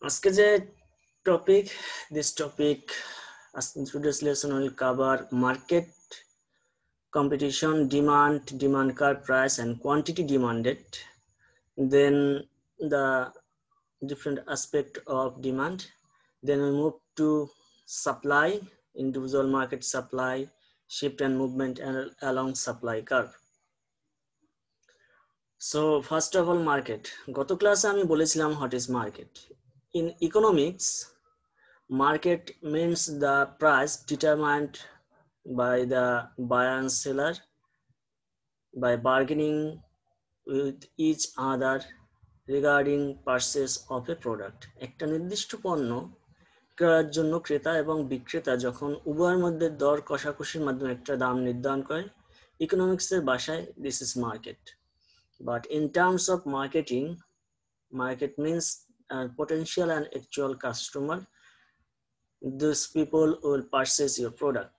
আজকে যে topic, this topic in today's lesson will cover market competition, demand curve, price and quantity demanded, then the different aspect of demand, then we move to supply, individual market supply, shift and movement and along supply curve. So first of all, market. গত ক্লাসে আমি বলেছিলাম what is market. In economics, market means the price determined by the buyer and seller by bargaining with each other regarding purchase of a product. একটা নির্দিষ্ট পণ্য ক্রয়ের জন্য ক্রেতা এবং বিক্রেতা যখন উভয়ের মধ্যে দর কষাকষির মাধ্যমে একটা দাম নির্ধারণ করেন, ইকোনমিক্সের ভাষায় this is market. But in terms of marketing, market means potential and actual customer. These people will purchase your product.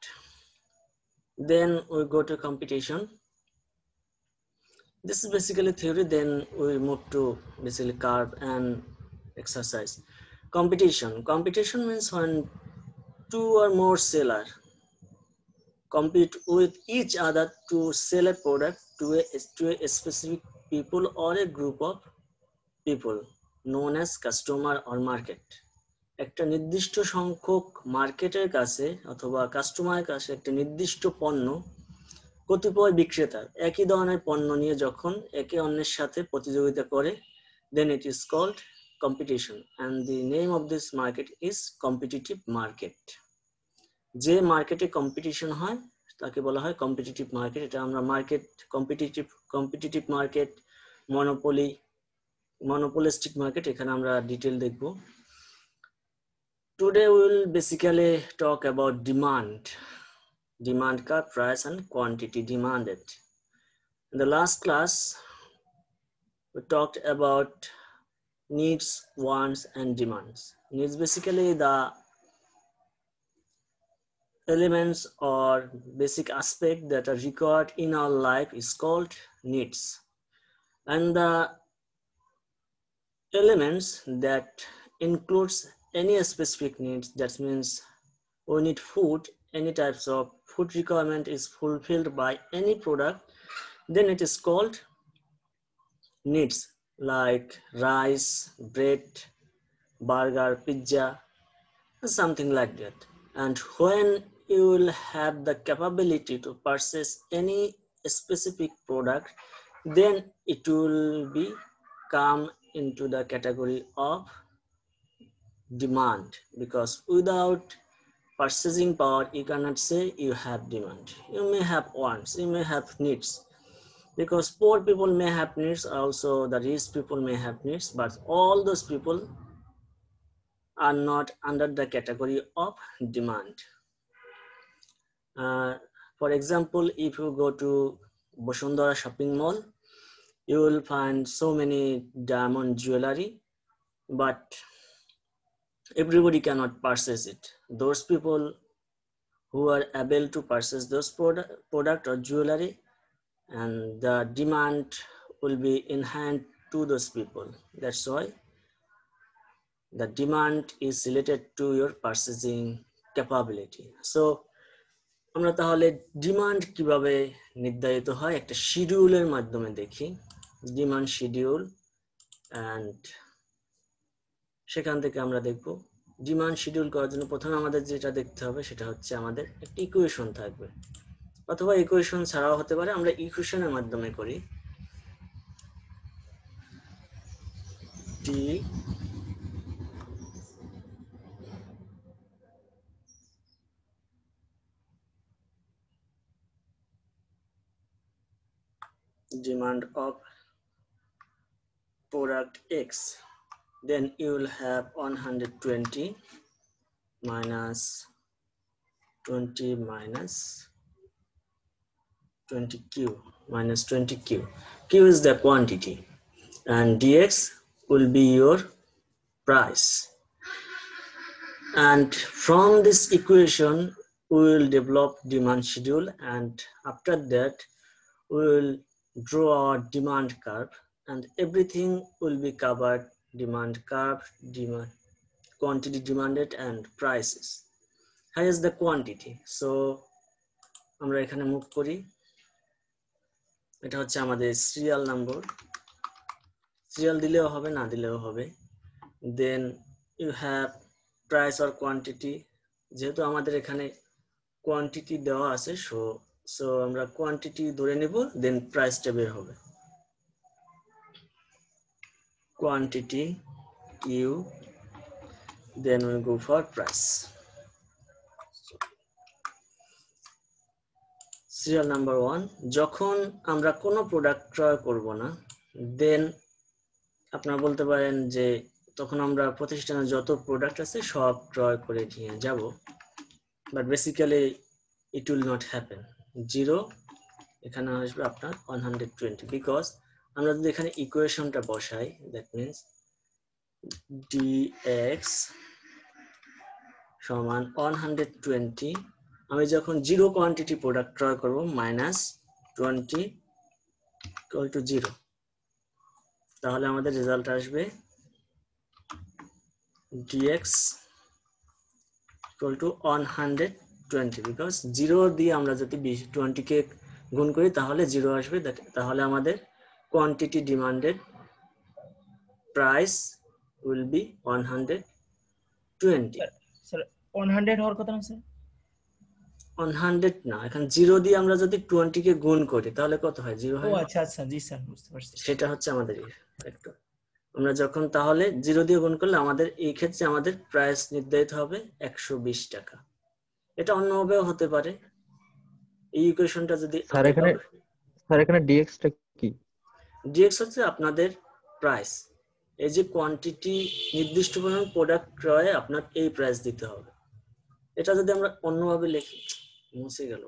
Then we go to competition. This is basically theory. Then we move to basically curve and exercise. Competition means when two or more sellers compete with each other to sell a product to a specific people or a group of people known as customer or market. একটা নির্দিষ্ট সংখ্যক মার্কেটের কাছে অথবা কাস্টমারের কাছে একটা নির্দিষ্ট পণ্য কতিপয় বিক্রেতা একই ধরনের পণ্য নিয়ে যখন একে অন্যের সাথে প্রতিযোগিতা করে, then it is called competition and the name of this market is competitive market. যে মার্কেটে কম্পিটিশন হয় তাকে বলা হয় কম্পিটিটিভ মার্কেট। এটা আমরা market competitive market, monopolistic market এখানে আমরা ডিটেইল দেখব। Today we will basically talk about demand curve, price and quantity demanded. In the last class we talked about needs, wants and demands. Needs basically the elements or basic aspect that are required in our life is called needs, and the elements that includes any specific needs, that means we need food, any types of food requirement is fulfilled by any product, then it is called needs, like rice, bread, burger, pizza, something like that. And when you will have the capability to purchase any specific product, then it will be come into the category of demand, because without purchasing power you cannot say you have demand. You may have wants, you may have needs, because poor people may have needs, also the rich people may have needs, but all those people are not under the category of demand. For example, if you go to Bosundara shopping mall, you will find so many diamond jewelry, but everybody cannot purchase it. Those people who are able to purchase those product or jewelry, and the demand will be in hand to those people. That's why the demand is related to your purchasing capability. So আমরা তাহলে demand কিভাবে নির্ধারিত হয় একটা শিডিউলের মাধ্যমে দেখি, demand schedule, and সেখান থেকে আমরা দেখব ডিমান্ড শিডিউল করার জন্য প্রথমে আমাদের যেটা দেখতে হবে সেটা হচ্ছে আমাদের একটা ইকুয়েশন থাকবে, অথবা ইকুয়েশন ছাড়াও হতে পারে, আমরা ইকুয়েশনের মাধ্যমে করি। টি demand of product X, then you will have 120 minus 20 minus 20Q minus 20Q. Q is the quantity and dx will be your price, and from this equation we will develop demand schedule, and after that we will draw our demand curve, and everything will be covered: demand curve, quantity demanded and prices. High is the quantity. So আমরা এখানে move করি, এটা হচ্ছে আমাদের serial number, serial দিলেও হবে না দিলেও হবে। Then you have price or quantity, যেহেতু আমাদের এখানে কোয়ান্টিটি দেওয়া আছে সো আমরা কোয়ান্টিটি ধরে নেব, দেন প্রাইসটা বের হবে। quantity Q, then we go for price. Serial number 1, যখন আমরা কোনো প্রোডাক্ট ক্রয় করব না, দেন আপনারা বলতে পারেন যে তখন আমরা প্রতিষ্ঠানে যত প্রোডাক্ট আছে সব ক্রয় করে নিয়ে যাব, but basically it will not happen. 0 এখানে আসবে আপনার 120, বিকজ আমরা যদি এখানে ইকুয়েশনটা বসাই, দ্যাট মিন্স dx সমান 120, আমি যখন 0 কোয়ান্টিটি প্রোডাক্ট ক্রয় করব মাইনাস 20 ইকুয়াল টু 0, তাহলে আমাদের রেজাল্ট আসবে dx ইকুয়াল টু 120, বিকজ 0 দিয়ে আমরা যদি 20 কে গুণ করি তাহলে 0 আসবে, তাহলে আমাদের quantity demanded price will B 120। Sir 100 হওয়ার কথা না স্যার? 100 না, এখন 0 দিয়ে আমরা যদি 20 কে গুণ করি তাহলে কত হয়? 0 হয়। ও আচ্ছা আচ্ছা, জি স্যার বুঝতে পারছি। সেটা হচ্ছে আমাদের ফ্যাক্টর। আমরা যখন তাহলে 0 দিয়ে গুণ করলে আমাদের এই ক্ষেত্রে আমাদের প্রাইস নির্ধারিত হবে 120 টাকা। এটা অন্যভাবেও হতে পারে। এই ইকুয়েশনটা যদি স্যার এখানে dx টা কি? dx হচ্ছে আপনাদের প্রাইস। এই যে কোয়ান্টিটি নির্দিষ্ট পরিমাণ প্রোডাক্ট ক্রয়ে আপনার এই প্রাইস দিতে হবে। এটা যদি আমরা অন্যভাবে লিখি, মুছে গেল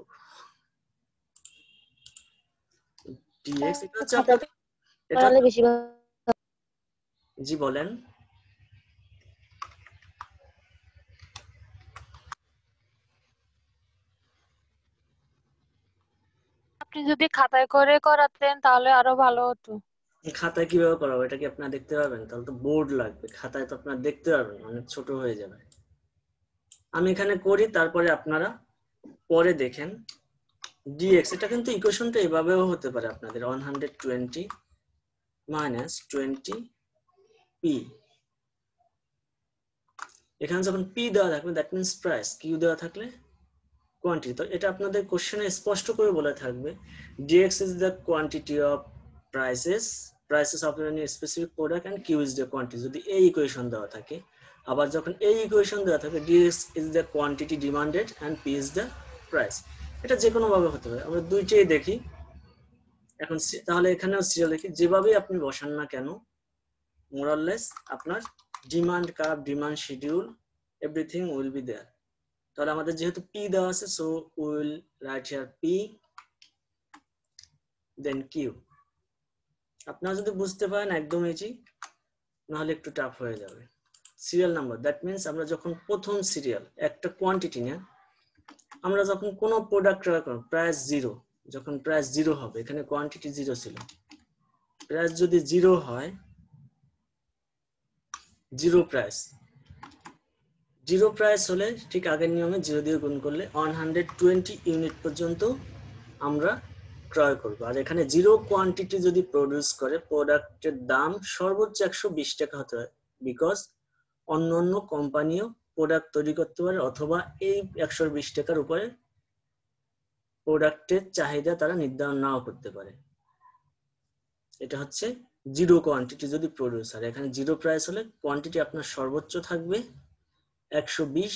dx, এটা হচ্ছে আপনাদের এটা বেশি। জি বলেন। আপনি যদি খাতায় করে করাতেন তাহলে আরো ভালো হতো। খাতায় কিভাবে করাবো? এটা কি আপনারা দেখতে পারবেন? তাহলে তো বোর্ড লাগবে, খাতায় তো আপনারা দেখতে পারবেন, অনেক ছোট হয়ে যাবে। আমি এখানে করি, তারপরে আপনারা পরে দেখেন। dx, এটা কিন্তু ইকুয়েশনটা এভাবেও হতে পারে আপনাদের 120 মাইনাস 20p। এখানে যখন p দেওয়া থাকবে দ্যাট মিন্স প্রাইস, q দেওয়া থাকলে কোয়ান্টিটি। তো এটা আপনাদের কোশ্চেনে স্পষ্ট করে বলা থাকবে dx is the quantity of prices of any specific product and q is the quantity, যদি এই ইকুয়েশন দেওয়া থাকে। আবার যখন এই ইকুয়েশন দেওয়া থাকে dx is the quantity demanded and p is the price, এটা যে কোনো ভাবে হতে পারে। আমরা দুইটাই দেখি এখন। তাহলে এখানেও সিরিয়াল দেখি, যেভাবেই আপনি বসান না কেন মোরাললেস আপনার demand curve, demand schedule, everything will be there. তাহলে আমাদের যেহেতু p দেওয়া আছে, so will write here p then q। আপনারা যদি বুঝতে পারেন একদম ইজি, নাহলে একটু টাফ হয়ে যাবে। সিরিয়াল নাম্বার, দ্যাট মিন্স আমরা যখন প্রথম সিরিয়াল একটা কোয়ান্টিটি নিয়ে আমরা যখন কোনো প্রোডাক্ট ক্রয় করব, প্রাইস 0, যখন প্রাইস 0 হবে, এখানে কোয়ান্টিটি 0 ছিল, প্রাইস যদি 0 হয়, 0 প্রাইস হলে ঠিক আগের নিয়মে 0 দিয়ে গুণ করলে 120 ইউনিট পর্যন্ত আমরা ক্রয় করব। আর এখানে 0 কোয়ান্টিটি যদি প্রডিউস করে, প্রোডাক্টের দাম সর্বোচ্চ 120 টাকা হতে হয়, বিকজ অন্য কোম্পানিও প্রোডাক্ট তৈরি করতে পারে, অথবা এই 120 টাকার উপরে প্রোডাক্টের চাহিদা তারা নির্ধারণ নাও করতে পারে। এটা হচ্ছে 0 কোয়ান্টিটি যদি প্রডিউস হয়। এখানে 0 প্রাইস হলে কোয়ান্টিটি আপনার সর্বোচ্চ থাকবে 120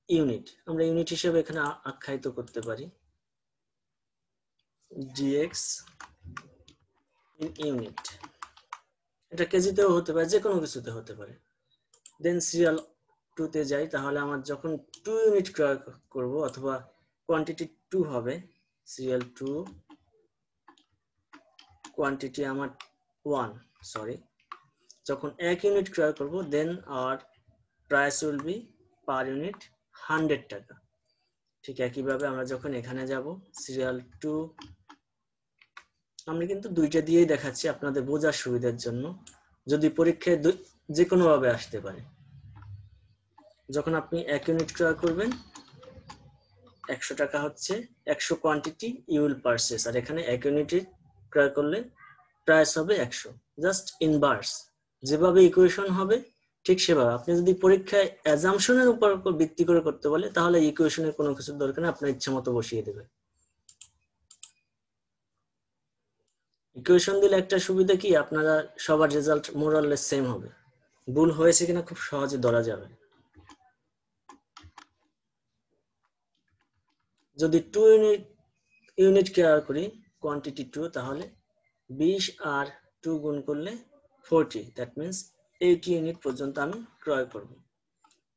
ইউনিট। আমরা ইউনিট হিসেবে এখানে আখ্যায়িত করতে পারি dx ইন ইউনিট। এটা কেজিতেও হতে পারে, যে কোনো কিছুতে হতে পারে। দেন সিরিয়াল 2 তে যাই, তাহলে আমার যখন 2 ইউনিট ক্রয় করব অথবা কোয়ান্টিটি 2 হবে, সিরিয়াল 2 কোয়ান্টিটি আমার 1, সরি, যখন 1 ইউনিট ক্রয় করব, দেন আর price will be per unit 100 টাকা। ঠিক একইভাবে আমরা যখন এখানে যাব সিরিয়াল 2, আমি কিন্তু দুইটা দিয়েই দেখাচ্ছি আপনাদের বোঝার সুবিধার জন্য, যদি পরীক্ষায় যে কোনো ভাবে আসতে পারে। যখন আপনি 1 ইউনিট ক্রয় করবেন 100 টাকা হচ্ছে 100 কোয়ান্টিটি ইউ উইল পারচেজ, আর এখানে 1 ইউনিট ক্রয় করলে প্রাইস হবে 100। জাস্ট ইনভার্স, যেভাবে ইকুয়েশন হবে ঠিক সেভাবে। আপনি যদি পরীক্ষায় অ্যাজাম্পশনের উপর ভিত্তি করে করতে বলে তাহলে ইকুয়েশনের কোনো কিছু দরকার নেই, আপনার ইচ্ছা মতো বসিয়ে দেবে। ইকুয়েশন দিলে একটা সুবিধা কি, আপনারা সবার রেজাল্ট মোরাললেস সেম হবে, ভুল হয়েছে কিনা খুব সহজে ধরা যাবে। যদি 2 ইউনিট কেয়ার করি কোয়ান্টিটি 2, তাহলে 20 আর 2 গুণ করলে 40, দ্যাট মিন্স 80 ইউনিট পর্যন্ত আমি ক্রয় করব।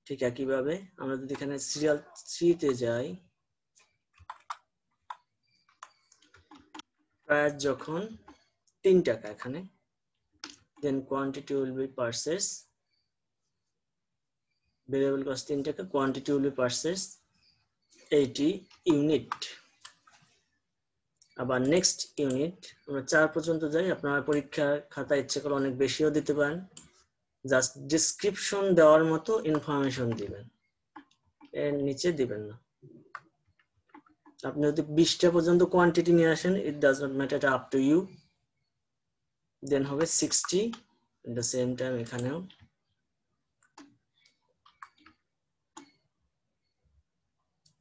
ঠিক একইভাবে আমরা যদি এখানে সিরিয়াল 3 তে যাই, প্রাইস যখন 3 টাকা এখানে, then quantity will be purchased, variable cost 3 টাকা, quantity will be purchased 80 unit. আবার নেক্সট ইউনিট আমরা 4 পর্যন্ত যাই। আপনারা পরীক্ষার খাতা ইচ্ছে করে অনেক বেশিও দিতে পারেন, জাস্ট ডেসক্রিপশন দেওয়ার মতো ইনফরমেশন দিবেন, এর নিচে দিবেন না। আপনি যদি 20টা পর্যন্ত কোয়ান্টিটি নিয়ে আসেন, ইট ডাজ নট ম্যাটার, এটা আপ টু ইউ। দেন হবে 60, এট দ্য সেম টাইম এখানেও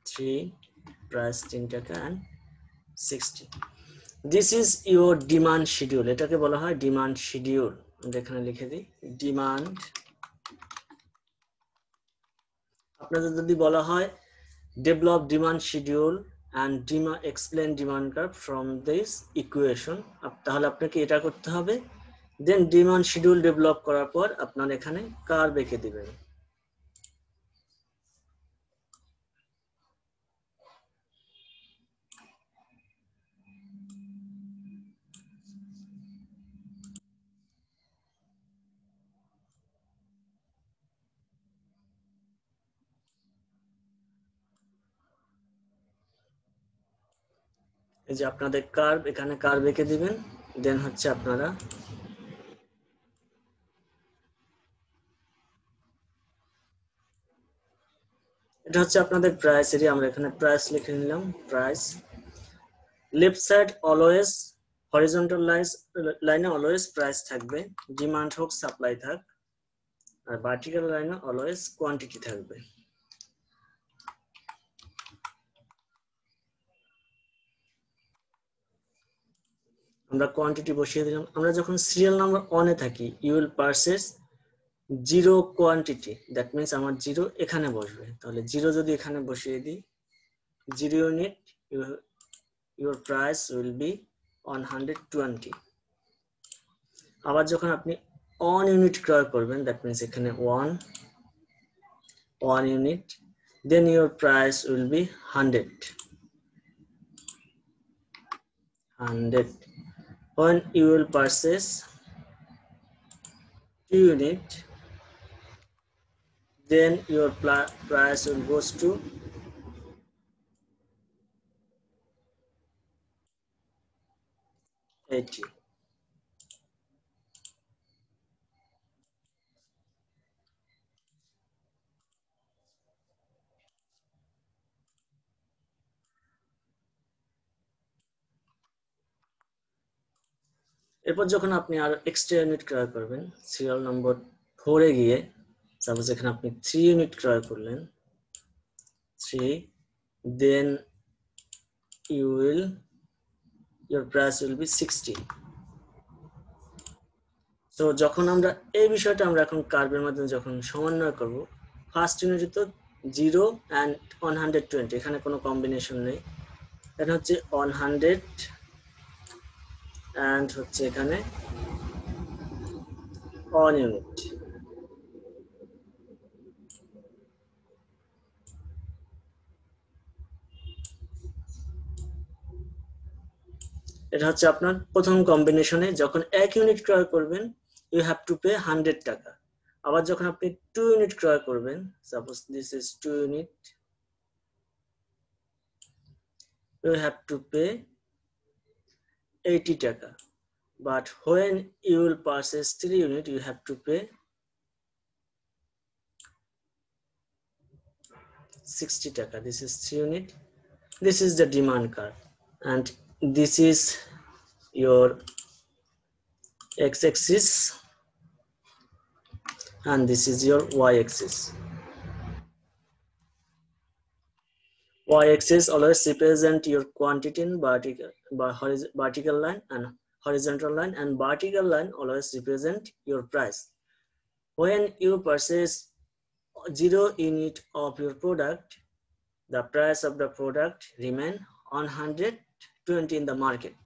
3, প্রাইস 3 টাকা and 60। This is your demand schedule, এটাকে বলা হয় ডিমান্ড শিডিউল। আমরা এখানে লিখে দিই ডিমান্ড। আপনাদের যদি বলা হয় develop demand schedule and explain demand curve from this equation, তাহলে আপনাকে এটা করতে হবে। দেন ডিমান্ড শিডিউল ডেভেলপ করার পর আপনার এখানে কার্ভ এঁকে দিবেন। এই যে আপনাদের কার্ভ, এখানে কার্ভ এঁকে দিবেন। দেন হচ্ছে আপনারা এটা হচ্ছে আপনাদের প্রাইস এরিয়া, আমরা এখানে প্রাইস লিখে নিলাম। Price left side always horizontal লাইনে অলওয়েজ প্রাইস থাকবে, ডিমান্ড হোক সাপ্লাই থাক, আর ভার্টিক্যাল লাইনে অলওয়েজ কোয়ান্টিটি থাকবে। আমরা কোয়ান্টিটি বসিয়ে দিলাম। আমরা যখন সিরিয়াল নাম্বার 1 এ থাকি, you will purchase 0 quantity, that means আমার 0 এখানে বসবে। তাহলে 0 যদি এখানে বসিয়ে দিই, 0 unit, your price will be 120। আবার যখন আপনি 1 ইউনিট ক্রয় করবেন, দ্যাট মিন্স এখানে 1 unit, then your price will be 100। When you will purchase 2 unit, then your price will goes to 80। এরপর যখন আপনি আর এক্সট্রা ইউনিট ক্রয় করবেন, সিরিয়াল নম্বর 4 এ গিয়ে সাপোজ এখানে আপনি 3 ইউনিট ক্রয় করলেন, 3, then your price will be 60। তো যখন আমরা এই বিষয়টা আমরা এখন কার্ভের মাধ্যমে যখন সমন্বয় করব, ফার্স্ট ইউনিটে তো 0 and 120, এখানে কোনো কম্বিনেশন নেই, এটা হচ্ছে 100 and হচ্ছে এখানে 1 ইউনিট। এটা হচ্ছে আপনার প্রথম কম্বিনেশনে। যখন 1 ইউনিট ক্রয় করবেন, ইউ হ্যাভ টু পে 100 টাকা। আবার যখন আপনি 2 ইউনিট ক্রয় করবেন, suppose this is 2 unit, you have to pay 80 টাকা। But when you will purchase 3 unit, you have to pay 60 টাকা, this is 3 unit, this is the demand curve, and this is your x-axis and this is your y-axis. Y-axis always represent your quantity in vertical line and horizontal line, and vertical line always represent your price. When you purchase 0 unit of your product, the price of the product remain 120 in the market.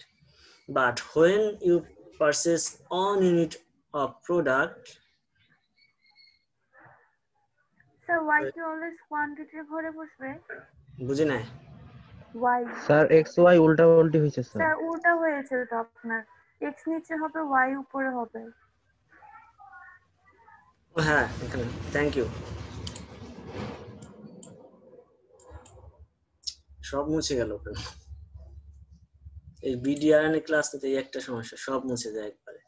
But when you purchase 1 unit of product, sir why কি always কোয়ান্টিটির ঘরে বসবে? বুঝি নাই Y sir x Y উল্টা উল্টি হয়েছে sir. Sir উল্টা হয়েছে তো, আপনার এক্স নিচে হবে ওয়াই উপরে হবে। হ্যাঁ এখানে থ্যাংক ইউ, সব মুছে গেল। এই বিডিআরএন ক্লাস নিতে একটা সমস্যা, সব মুছে যায় একবারে।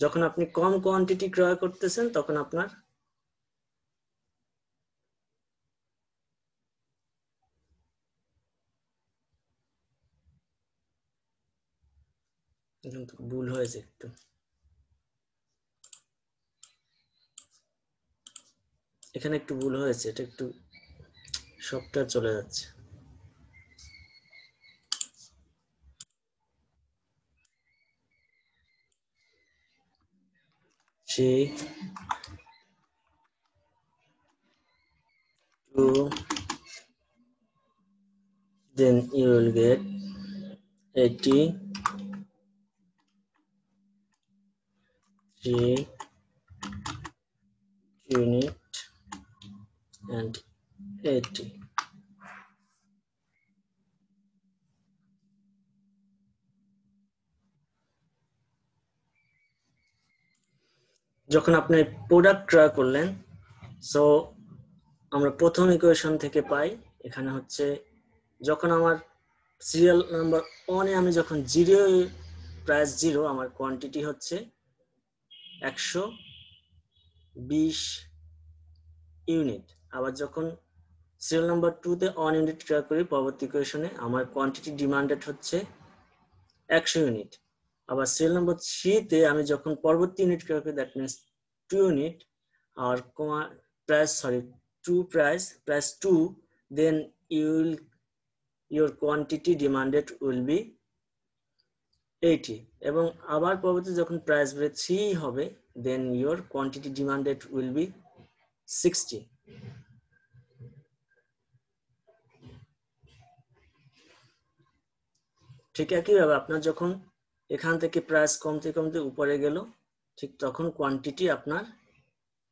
যখন আপনি কম কোয়ান্টিটি ক্রয় করতেছেন তখন আপনার ভুল হয়েছে একটু, এখানে একটু ভুল হয়েছে, এটা একটু সফটওয়্যার চলে যাচ্ছে। Three, 2, then you will get 80, 3 unit and 80. যখন আপনি প্রোডাক্ট ক্রয় করলেন, সো আমরা প্রথম ইকুয়েশন থেকে পাই, এখানে হচ্ছে যখন আমার সিরিয়াল নাম্বার 1 এ আমি যখন 0 প্রাইস 0, আমার কোয়ান্টিটি হচ্ছে 120 ইউনিট। আবার যখন সিরিয়াল নাম্বার 2 তে 1 ইউনিট ক্রয় করি, পরবর্তী ইকুয়েশনে আমার কোয়ান্টিটি ডিমান্ডেড হচ্ছে 100 ইউনিট। আবার সিরিয়াল নাম্বার 3 তে আমি যখন পরবর্তী ইউনিট ক্রয় করি, দ্যাট মিন্স 2 ইউনিট, আর price 2, then your quantity demanded will be 80, এবং আবার পরবর্তী যখন প্রাইস বেড়ে 3 হবে, then your quantity demanded will be 60. ঠিক একইভাবে আপনার যখন এখান থেকে প্রাইস কমতে কমতে উপরে গেল, ঠিক তখন কোয়ান্টিটি আপনার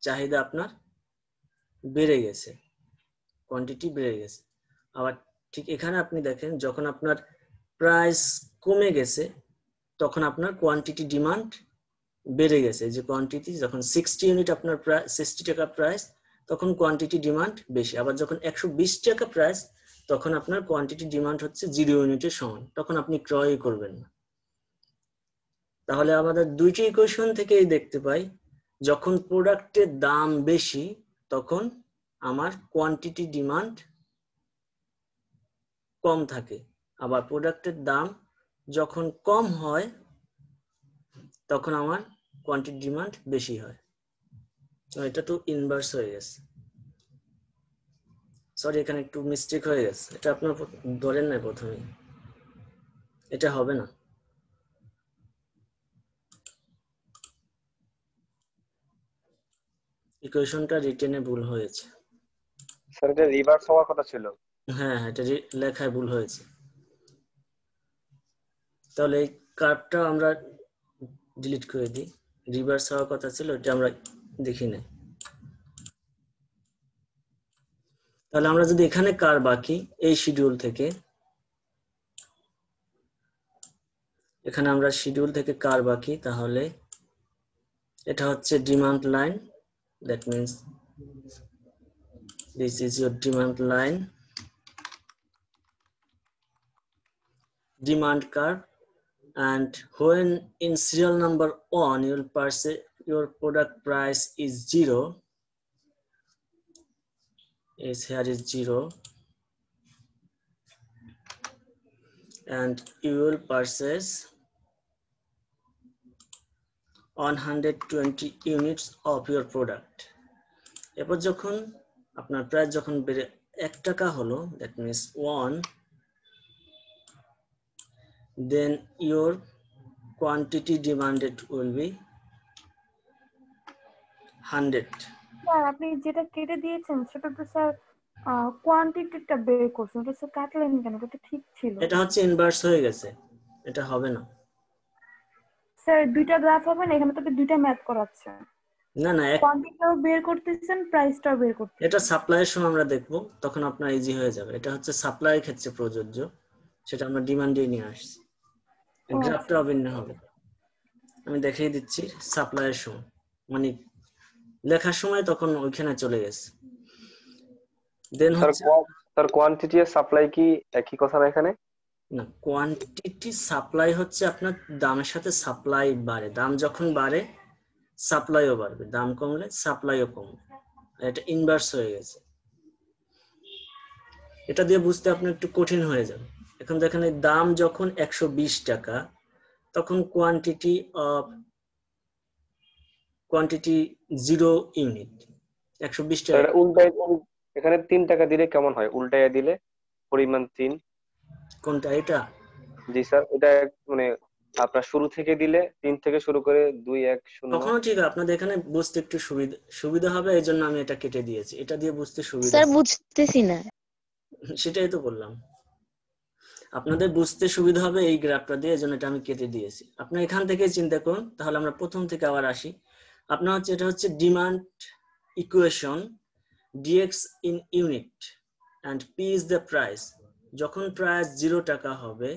চাহিদা আপনার বেড়ে গেছে, কোয়ান্টিটি বেড়ে গেছে। আবার ঠিক এখানে আপনি দেখেন যখন আপনার প্রাইস কমে গেছে তখন আপনার কোয়ান্টিটি ডিমান্ড বেড়ে গেছে। যে কোয়ান্টিটি যখন 60 ইউনিট আপনার 60 টাকা প্রাইস, তখন কোয়ান্টিটি ডিমান্ড বেশি। আবার যখন 120 টাকা প্রাইস, তখন আপনার কোয়ান্টিটি ডিমান্ড হচ্ছে 0 ইউনিটের সমান, তখন আপনি ক্রয় করবেন না। তাহলে আমাদের দুইটি ইকুয়েশন থেকেই দেখতে পাই, যখন প্রোডাক্টের দাম বেশি তখন আমার কোয়ান্টিটি ডিমান্ড কম থাকে, আবার প্রোডাক্টের দাম যখন কম হয় তখন আমার কোয়ান্টিটি ডিমান্ড বেশি হয়। এটা তো ইনভার্স হয়ে গেছে, সরি এখানে একটু মিস্টেক হয়ে গেছে, এটা আপনার ধরেন না প্রথমে, এটা হবে না। ইকুয়েশনটা রিটেনে ভুল হয়েছে স্যার, এটা রিভার্স হওয়ার কথা ছিল। হ্যাঁ, এটা লেখায় ভুল হয়েছে। তাহলে এই কার্ভটা আমরা ডিলিট করে দিই, রিভার্স হওয়ার কথা ছিল, এটা আমরা দেখি না। তাহলে আমরা যদি এখানে কার্ভ আঁকি এই শিডিউল থেকে, এখানে আমরা শিডিউল থেকে কার্ভ আঁকি, তাহলে এটা হচ্ছে demand line, that means this is your demand line, demand curve, and when in serial number 1 you will purchase your product price is 0, is here is 0, and you will purchase 120 units of your product. এরপর যখন আপনার price যখন বেড়ে 1 টাকা হলো, that means 1, then your quantity demanded will be 100. Sir আপনি যেটা কেটে দিয়েছেন সেটা তো স্যার কোয়ান্টিটিটা বের করছেন, ওটা স্যার কাটলেন কেন? ওটা তো ঠিক ছিল। এটা হচ্ছে ইনভার্স হয়ে গেছে, এটা হবে না। স্যার দুইটা গ্রাফ হবে না, এখানে তো দুইটা ম্যাথ করাচ্ছে। না না, কোয়ান্টিটিটাও বের করতেছেন, প্রাইসটাও বের করতেছেন। এটা সাপ্লাইয়ের সময় আমরা দেখব, তখন আপনার ইজি হয়ে যাবে। এটা হচ্ছে সাপ্লাইয়ের ক্ষেত্রে প্রযোজ্য, সেটা আমরা ডিমান্ডে নিয়ে আসছি। গ্রাফটা অভিন্ন হবে, আমি দেখিয়ে দিচ্ছি। সাপ্লাইয়ের সময় মানে লেখার সময় তখন ওইখানে চলে গেছে। দেন হচ্ছে স্যার কোয়ান্টিটি আর সাপ্লাই কি একই কথা না এখানে? না, কোয়ান্টিটি সাপ্লাই হচ্ছে আপনার দামের সাথে সাপ্লাই বাড়ে, দাম যখন বাড়ে সাপ্লাইও বাড়বে, দাম কমলে সাপ্লাইও কমবে। এটা ইনভার্স হয়ে গেছে। এটা দিয়ে বুঝতে আপনার একটু কঠিন হয়ে যাবে। এখন দেখেন এই দাম যখন 120 টাকা, তখন কোয়ান্টিটি 0 ইউনিট, 120 টাকা। এটা উল্টায়, এখানে 3 টাকা দিলে কেমন হয়? উল্টায় দিলে পরিমাণ 3। কোনটা এটা? জি স্যার, এটা মানে আপনার শুরু থেকে দিলে 3 থেকে শুরু করে 2 1 0। তখনও ঠিক, আপনাদের এখানে বুঝতে একটু সুবিধা হবে, এই জন্য আমি এটা কেটে দিয়েছি। এটা দিয়ে বুঝতে সুবিধা। স্যার বুঝতেছি না। সেটাই তো বললাম, আপনাদের বুঝতে সুবিধা হবে এই গ্রাফটা দিয়ে, এজন্য এটা আমি কেটে দিয়েছি। আপনি এখান থেকে চিন্তা করুন, তাহলে আমরা প্রথম থেকে আবার আসি। আপনার হচ্ছে এটা হচ্ছে demand equation, dx in unit and p is the price. যখন প্রাইস 0 টাকা হবে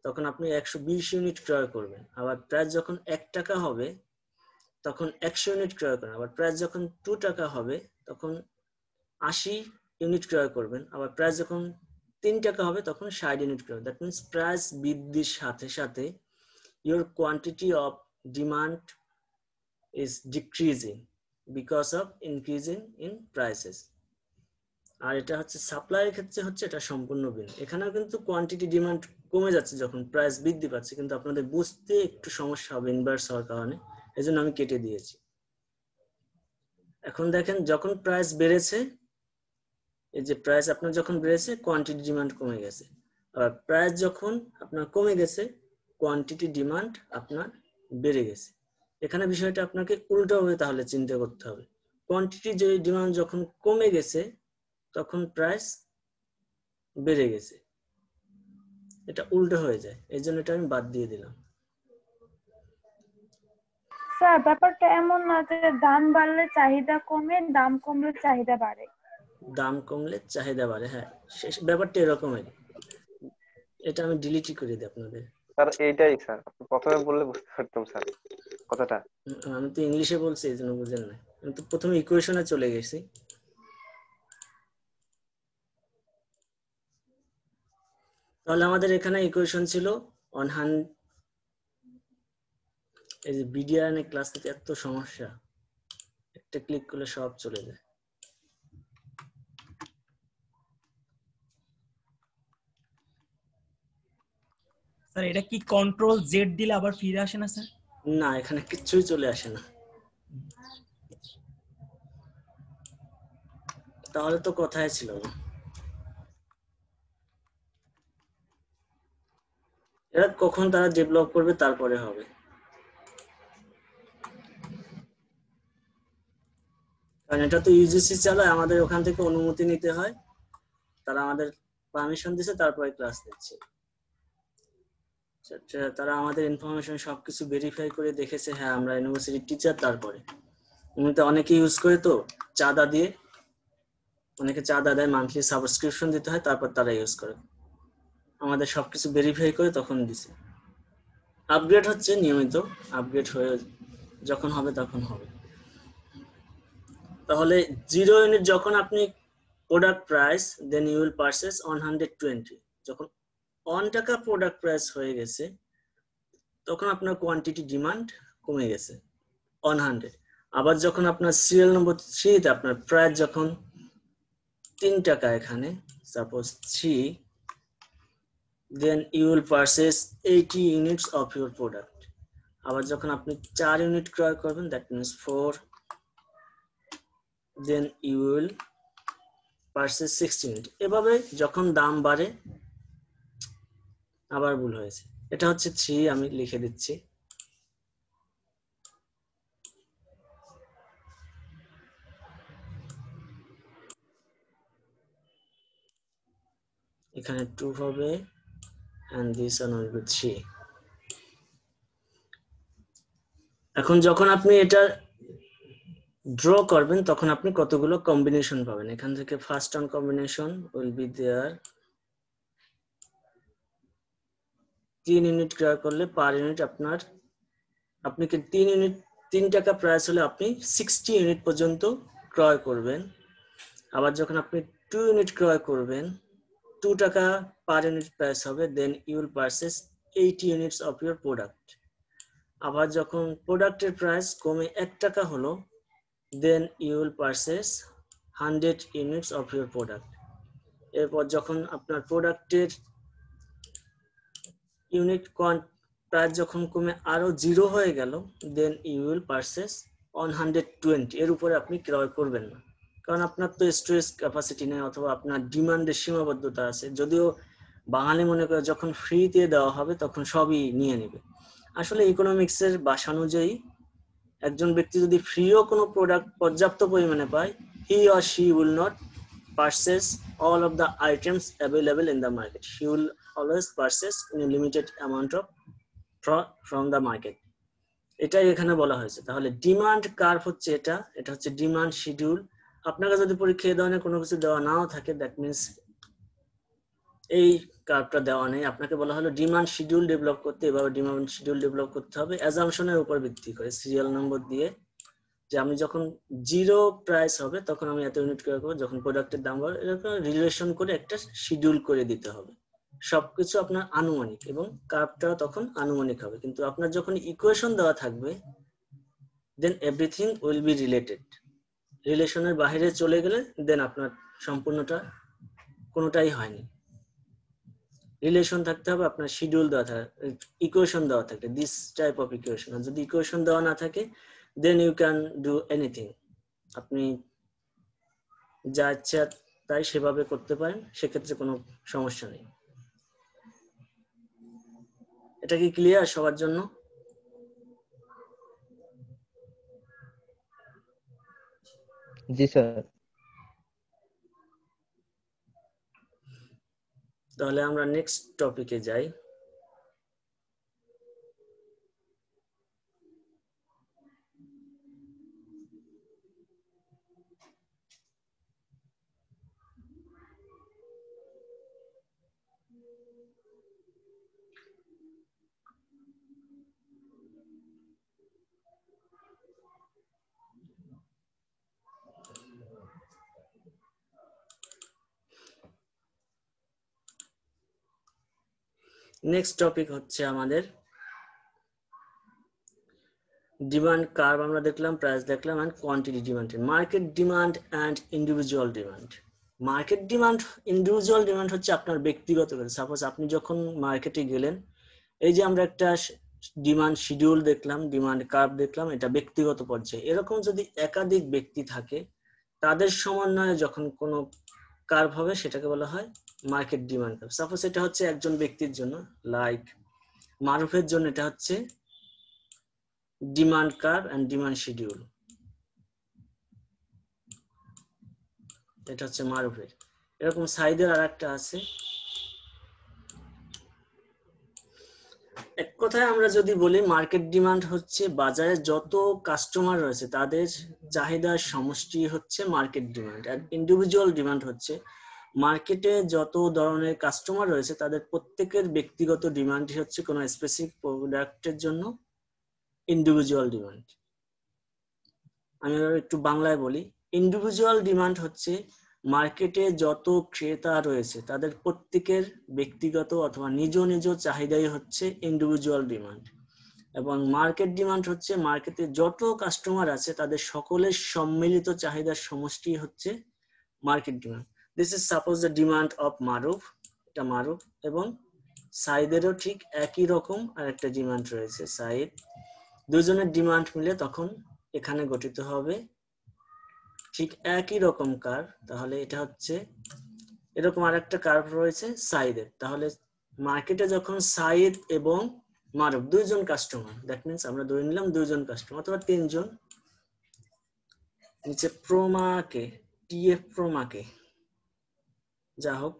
তখন আপনি 120 ইউনিট ক্রয় করবেন। আবার প্রাইস যখন 1 টাকা হবে তখন 100 ইউনিট ক্রয় করবেন। আবার প্রাইস যখন 2 টাকা হবে তখন 80 ইউনিট ক্রয় করবেন। আবার প্রাইস যখন 3 টাকা হবে তখন 60 ইউনিট ক্রয়। দ্যাট মিন্স প্রাইস বৃদ্ধির সাথে সাথে your quantity of demand is decreasing because of increasing in prices. আর এটা হচ্ছে সাপ্লাইয়ের ক্ষেত্রে হচ্ছে এটা সম্পূর্ণ ভিন্ন। এখানেও কিন্তু কোয়ান্টিটি ডিমান্ড কমে যাচ্ছে যখন প্রাইস বৃদ্ধি পাচ্ছে, কিন্তু আপনাদের বুঝতে একটু সমস্যা হবে ইনভার্স হওয়ার কারণে, এজন্য আমি কেটে দিয়েছি। এখন দেখেন যখন প্রাইস বেড়েছে, এই যে প্রাইস আপনার যখন বেড়েছে কোয়ান্টিটি ডিমান্ড কমে গেছে। আর প্রাইস যখন আপনার কমে গেছে কোয়ান্টিটি ডিমান্ড আপনার বেড়ে গেছে। এখানে বিষয়টা আপনাকে উল্টোভাবে তাহলে চিন্তা করতে হবে। কোয়ান্টিটি যে ডিমান্ড যখন কমে গেছে তখন প্রাইস বেড়ে গেছে, এটা উল্টো হয়ে যায়, এই জন্য এটা আমি বাদ দিয়ে দিলাম। স্যার ব্যাপারটা এমন না যে দাম বাড়লে চাহিদা কমে, দাম কমলে চাহিদা বাড়ে। দাম কমলে চাহিদা বাড়ে, হ্যাঁ ব্যাপারটা এরকমই। এটা আমি ডিলিটই করে দিই আপনাদের। স্যার এইটাই স্যার, আপনি প্রথমে বললে বুঝতে পারতাম স্যার কথাটা। আমি তো ইংলিশে বলছি এই জন্য বুঝেন না, আমি তো প্রথমে ইকুয়েশনে চলে গেছি। তাহলে আমাদের এখানে ইকুয়েশন ছিল 100। এই যে বিডিআরএন ক্লাস থেকে এত সমস্যা, একটা ক্লিক করলে সব চলে যায়। স্যার এটা কি কন্ট্রোল জেড দিলে আবার ফিরে আসে না স্যার? না, এখানে কিচ্ছুই চলে আসে না। তাহলে তো কথাই ছিল না। এরা কখন তারা ডেভেলপ করবে তারপরে হবে। কারণ এটা তো ইউজিসি চালায়, আমাদের ওখান থেকে অনুমতি নিতে হয়, তারা আমাদের পারমিশন দিছে তারপরে ক্লাস নিচ্ছে। তারা আমাদের ইনফরমেশন সবকিছু ভেরিফাই করে দেখেছে, হ্যাঁ আমরা ইউনিভার্সিটির টিচার। তারপরে এমনিতে অনেকে ইউজ করে তো চাঁদা দিয়ে, অনেকে চাঁদা দেয়, মান্থলি সাবস্ক্রিপশন দিতে হয়, তারপর তারা ইউজ করে। আমাদের সবকিছু ভেরিফাই করে তখন দিছে। আপগ্রেড হচ্ছে নিয়মিত, আপগ্রেড হয়ে যখন হবে তখন হবে। তাহলে 0 ইউনিট যখন আপনি product price then you will purchase 120, যখন 1 টাকা প্রোডাক্ট প্রাইস হয়ে গেছে, তখন আপনার কোয়ান্টিটি ডিমান্ড কমে গেছে 100। আবার যখন আপনার সিরিয়াল নম্বর 3 তে আপনার প্রাইস যখন 3 টাকা, এখানে suppose 3, then you will purchase 80 units of your product. আবার যখন আপনি 4 ইউনিট ক্রয় করবেন, that means 4, then you will purchase 60 unit. এভাবে যখন দাম বাড়ে, আবার ভুল হয়েছে, এটা হচ্ছে 3, আমি লিখে দিচ্ছি। এখানে 2 হবে and this one will be 3. এখন যখন আপনি এটা ড্র করবেন, তখন আপনি কতগুলো কম্বিনেশন পাবেন। এখান থেকে first on combination will be there, 3 unit ক্রয় করলে পার ইউনিট আপনার, আপনি কি 3 ইউনিট 3 টাকা প্রাইস হলে আপনি 60 ইউনিট পর্যন্ত ক্রয় করবেন। আবার যখন আপনি 2 ইউনিট ক্রয় করবেন, 2 টাকা পার ইউনিট প্রাইস হবে, then you will purchase 80 units of your product. আবার যখন প্রোডাক্টের প্রাইস কমে 1 টাকা হলো, then you will purchase 100 units of your product. এরপর যখন আপনার প্রোডাক্টের ইউনিট প্রাইস যখন কমে আরো 0 হয়ে গেল, then you will purchase 120। এর উপরে আপনি ক্রয় করবেন না, কারণ আপনার তো স্টোরেজ ক্যাপাসিটি নেই, অথবা আপনার ডিমান্ডের সীমাবদ্ধতা আছে। যদিও বাঙালি মনে করে যখন ফ্রিতে দেওয়া হবে তখন সবই নিয়ে নেবে। আসলে ইকোনমিক্সের ভাষা অনুযায়ী একজন ব্যক্তি যদি ফ্রিও কোনো প্রোডাক্ট পর্যাপ্ত পরিমাণে পায়, he or she will not purchase all of the items available in the market. She will always purchase in a limited amount of from the market. এটাই এখানে বলা হয়েছে। তাহলে ডিমান্ড কার্ভ হচ্ছে এটা, এটা হচ্ছে ডিমান্ড শিডিউল। আপনাকে যদি পরীক্ষায় এই ধরনের কোনো কিছু দেওয়া নাও থাকে, দ্যাট মিনস এই কার্ভটা দেওয়া নেই, আপনাকে বলা হলো ডিমান্ড শিডিউল ডেভেলপ করতে। এভাবে ডিমান্ড শিডিউল ডেভেলপ করতে হবে অ্যাজাম্পশনের উপর ভিত্তি করে, সিরিয়াল নম্বর দিয়ে, যে আমি যখন 0 প্রাইস হবে তখন আমি এত ইউনিট ক্রয় করবো, যখন প্রোডাক্টের দাম বাড়বে, এরকম রিলেশন করে একটা শিডিউল করে দিতে হবে। সবকিছু আপনার আনুমানিক, এবং কার্ভটাও তখন আনুমানিক হবে। কিন্তু আপনার যখন ইকুয়েশন দেওয়া থাকবে, then everything will be related. রিলেশনের বাইরে চলে গেলে দেন আপনার সম্পূর্ণটা কোনোটাই হয়নি। রিলেশন থাকতে হবে, আপনার শিডিউল দেওয়া থাকে, ইকুয়েশন দেওয়া থাকে, দিস টাইপ অফ ইকুয়েশন। আর যদি ইকুয়েশন দেওয়া না থাকে, then you can do anything. আপনি যা ইচ্ছা তাই সেভাবে করতে পারেন, সেক্ষেত্রে কোনো সমস্যা নেই। এটা কি ক্লিয়ার সবার জন্য? জি স্যার। তাহলে আমরা নেক্সট টপিকে যাই। নেক্সট টপিক হচ্ছে আমাদের ডিমান্ড কার্ভ। আমরা দেখলাম, প্রাইস দেখলাম, and quantity demand. Market demand and individual demand. Market demand, individual demand হচ্ছে আপনার ব্যক্তিগত। সাপোজ আপনি যখন মার্কেটে গেলেন, এই যে আমরা একটা ডিমান্ড শিডিউল দেখলাম, ডিমান্ড কার্ভ দেখলাম, এটা ব্যক্তিগত পর্যায়ে। এরকম যদি একাধিক ব্যক্তি থাকে, তাদের সমন্বয়ে যখন কোনো কার্ভ হবে, সেটাকে বলা হয় মার্কেট ডিমান্ড কার্ভ। সাপোজ এটা হচ্ছে একজন ব্যক্তির জন্য, লাইক মারুফের জন্য এটা হচ্ছে demand curve and demand schedule. এটা হচ্ছে মারুফের। এরকম সাইদের আরেকটা আছে। এক কথায় আমরা যদি বলি, মার্কেট ডিমান্ড হচ্ছে বাজারে যত কাস্টমার রয়েছে তাদের চাহিদার সমষ্টি হচ্ছে মার্কেট ডিমান্ড। আর ইন্ডিভিজুয়াল ডিমান্ড হচ্ছে মার্কেটে যত ধরনের কাস্টমার রয়েছে তাদের প্রত্যেকের ব্যক্তিগত ডিমান্ড হচ্ছে কোনো স্পেসিফিক প্রোডাক্টের জন্য ইন্ডিভিজুয়াল ডিমান্ড। আমি একটু বাংলায় বলি, ইন্ডিভিজুয়াল ডিমান্ড হচ্ছে মার্কেটে যত ক্রেতা রয়েছে তাদের প্রত্যেকের ব্যক্তিগত অথবা নিজ নিজ চাহিদাই হচ্ছে ইন্ডিভিজুয়াল ডিমান্ড, এবং মার্কেট ডিমান্ড হচ্ছে মার্কেটে যত কাস্টমার আছে তাদের সকলের সম্মিলিত চাহিদার সমষ্টি হচ্ছে market demand. This is suppose the demand of Maruf, এটা মারুফ, এবং সাইদেরও ঠিক একই রকম আর একটা ডিমান্ড রয়েছে সাইদ। দুজনের ডিমান্ড মিলে তখন এখানে গঠিত হবে ঠিক একই রকম কার্ভ। তাহলে এটা হচ্ছে এরকম আরেকটা কার্ভ রয়েছে সাইদের। তাহলে মার্কেটে যখন সাইদ এবং মারুফ দুইজন কাস্টমার, দ্যাট মিন্স আমরা ধরে নিলাম দুইজন কাস্টমার অথবা তিনজন, নিচে প্রোমাকে টিএফ প্রোমাকে যা হোক,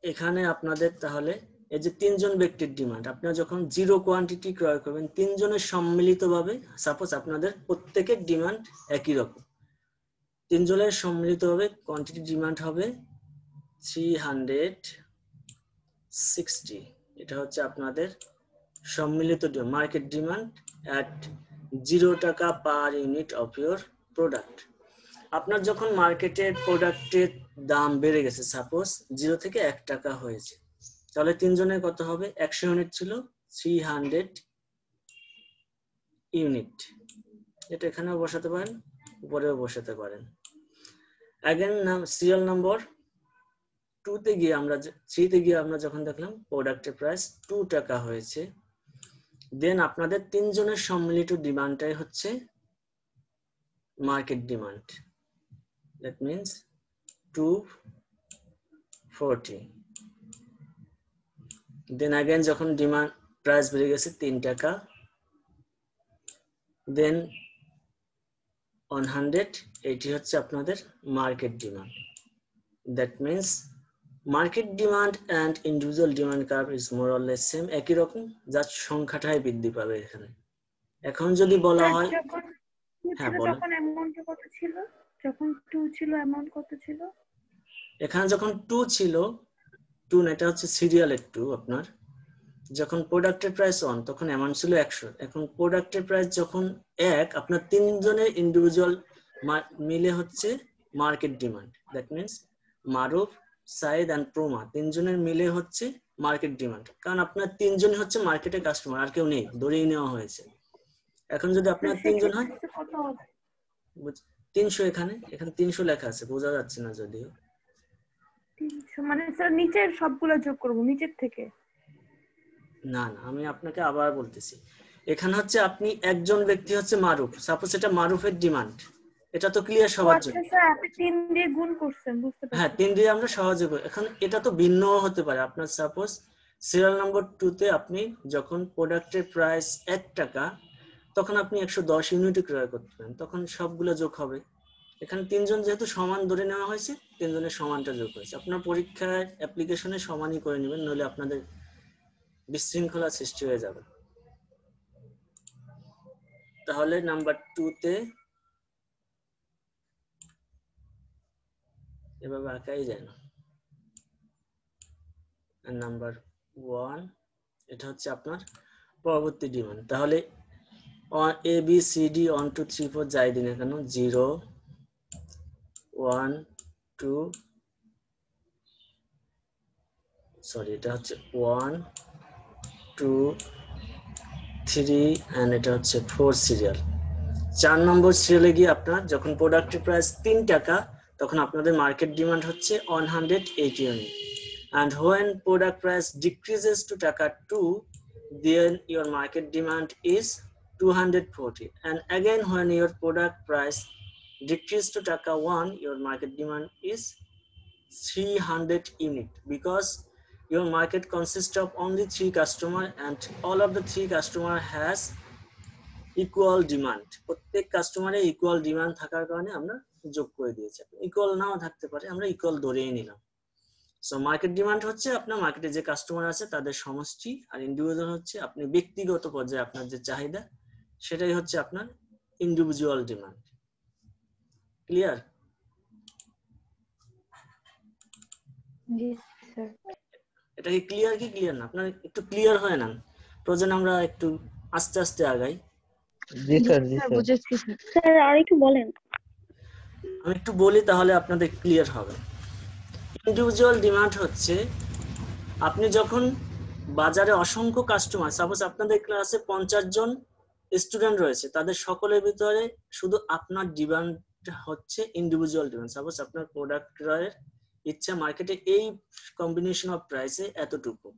এখানে আপনাদের তাহলে এই যে তিনজন ব্যক্তির ডিমান্ড, আপনারা যখন জিরো কোয়ান্টিটি ক্রয় করবেন তিনজনের সম্মিলিতভাবে, সাপোজ আপনাদের প্রত্যেকের ডিমান্ড একই রকম, তিনজনের সম্মিলিতভাবে কোয়ান্টিটি ডিমান্ড হবে 360। এটা হচ্ছে আপনাদের সম্মিলিত মার্কেট ডিমান্ড অ্যাট 0 টাকা per unit of your product. আপনার যখন মার্কেটের প্রোডাক্টের দাম বেড়ে গেছে, সাপোজ 0 থেকে 1 টাকা হয়েছে, তাহলে তিনজনের কত হবে? 100 ইউনিট ছিল, 300 ইউনিট। এটা এখানেও বসাতে পারেন, উপরেও বসাতে পারেন। अगेन সিরিয়াল নাম্বার 2 তে গিয়ে আমরা 3 তে গিয়ে আমরা যখন দেখলাম প্রোডাক্টের প্রাইস 2 টাকা হয়েছে, দেন আপনাদের তিনজনের সম্মিলিত ডিমান্ডটাই হচ্ছে market demand, that means 240। Then again যখন ডিমান্ড প্রাইস বেড়ে গেছে 3 টাকা, দেন 100, এটি হচ্ছে আপনাদের market demand. That means market demand and individual demand curve is more or less same, একই রকম, যার সংখ্যাটাই বৃদ্ধি পাবে এখানে। এখন যদি বলা হয়, হ্যাঁ বলুন, তখন অ্যামাউন্ট কত ছিল? যখন 2 ছিল অ্যামাউন্ট কত ছিল? এখানে যখন 2 ছিল, 2 না, এটা হচ্ছে সিরিয়ালের 2। আপনার যখন প্রোডাক্টের প্রাইস 1 তখন অ্যামাউন্ট ছিল 100। এখন প্রোডাক্টের প্রাইস যখন 1, আপনার তিনজনের ইন্ডিভিজুয়াল মিলে হচ্ছে market demand, that means Maruf, Saeed and Proma তিনজনের মিলে হচ্ছে মার্কেট ডিমান্ড, কারণ আপনার তিনজন হচ্ছে মার্কেটের কাস্টমার, আর কেউ নেই, ধরেই নেওয়া হয়েছে। এখন যদি আপনার তিনজন হয়, 300, এখানে 300 লেখা আছে, বোঝা যাচ্ছে না যদিও। 300 মানে স্যার নিচের সবগুলো যোগ করব নিচের থেকে? না না, আমি আপনাকে আবার বলতেছি, এখানে হচ্ছে আপনি একজন ব্যক্তি হচ্ছে মারুফ, সাপোজ এটা মারুফের ডিমান্ড, এটা তো ক্লিয়ার সবার জন্য। আচ্ছা স্যার আপনি 3 দিয়ে গুণ করছেন, বুঝতে পারছি। হ্যাঁ 3 দিয়ে আমরা সহজে করি। এখন এটা তো ভিন্নও হতে পারে, আপনার সাপোজ সিরিয়াল নাম্বার 2 তে আপনি যখন প্রোডাক্টের প্রাইস 1 টাকা তখন আপনি 110 ইউনিট ক্রয় করতেন, তখন সবগুলো যোগ হবে। এখানে তিনজন যেহেতু সমান ধরে নেওয়া হয়েছে, তিনজনের সমানটা যোগ হয়েছে। আপনার পরীক্ষায় অ্যাপ্লিকেশনে সমানই করে নেবেন, নইলে আপনাদের বিশৃঙ্খলা সৃষ্টি হয়ে যাবে। তাহলে নাম্বার 2 তে এভাবে আঁকাই যায় না। আর নাম্বার 1 এটা হচ্ছে আপনার পরবর্তী ডিমান্ড। তাহলে এ বি সি ডি 1 2 3 4 যাই দিন কেন, 0 1 2, সরি এটা হচ্ছে 1 2 3 এন্ড এটা হচ্ছে 4 সিরিয়াল। 4 নম্বর সিরিয়ালে গিয়ে আপনার যখন প্রোডাক্টের প্রাইস 3 টাকা তখন আপনাদের মার্কেট ডিমান্ড হচ্ছে 180 unit, and when product price decreases to taka 2, then your market demand is 240, and again when your product price decreases to taka 1, your market demand is 300 unit, because your market consists of only 3 customers and all of the 3 customer has equal demand. প্রত্যেক কাস্টমারে equal demand থাকার কারণে আমরা যোগ করে দিয়েছি। Equal নাও থাকতে পারে, আমরা ইকুয়াল ধরেই নিলাম। সো মার্কেট ডিমান্ড হচ্ছে আপনার মার্কেটে যে কাস্টমার আছে তাদের সমষ্টি, আর ইন্ডিভিজুয়াল হচ্ছে আপনি ব্যক্তিগত পর্যায়ে আপনার যে চাহিদা, সেটাই হচ্ছে আপনার ইন্ডিভিজুয়াল ডিমান্ড। ক্লিয়ার? জি স্যার। এটা কি ক্লিয়ার কি ক্লিয়ার না? আপনার একটু ক্লিয়ার হয় না, প্রয়োজন আমরা একটু আস্তে আস্তে আগাই। জি স্যার, জি স্যার স্যার। বুঝেছি স্যার। স্যার আর একটু বলেন। আমি একটু বলি তাহলে আপনাদের ক্লিয়ার হবে। ইন্ডিভিজুয়াল ডিমান্ড হচ্ছে আপনি যখন বাজারে অসংখ্য কাস্টমার, সাপোজ আপনাদের ক্লাসে 50 জন স্টুডেন্ট রয়েছে, তাদের সকলের ভিতরে শুধু আপনার ডিমান্ড হচ্ছে ইন্ডিভিজুয়াল ডিমান্ড। সাপোজ আপনার প্রোডাক্ট ক্রয়ের ইচ্ছা মার্কেটে এই কম্বিনেশন অফ প্রাইসে এতটুকু,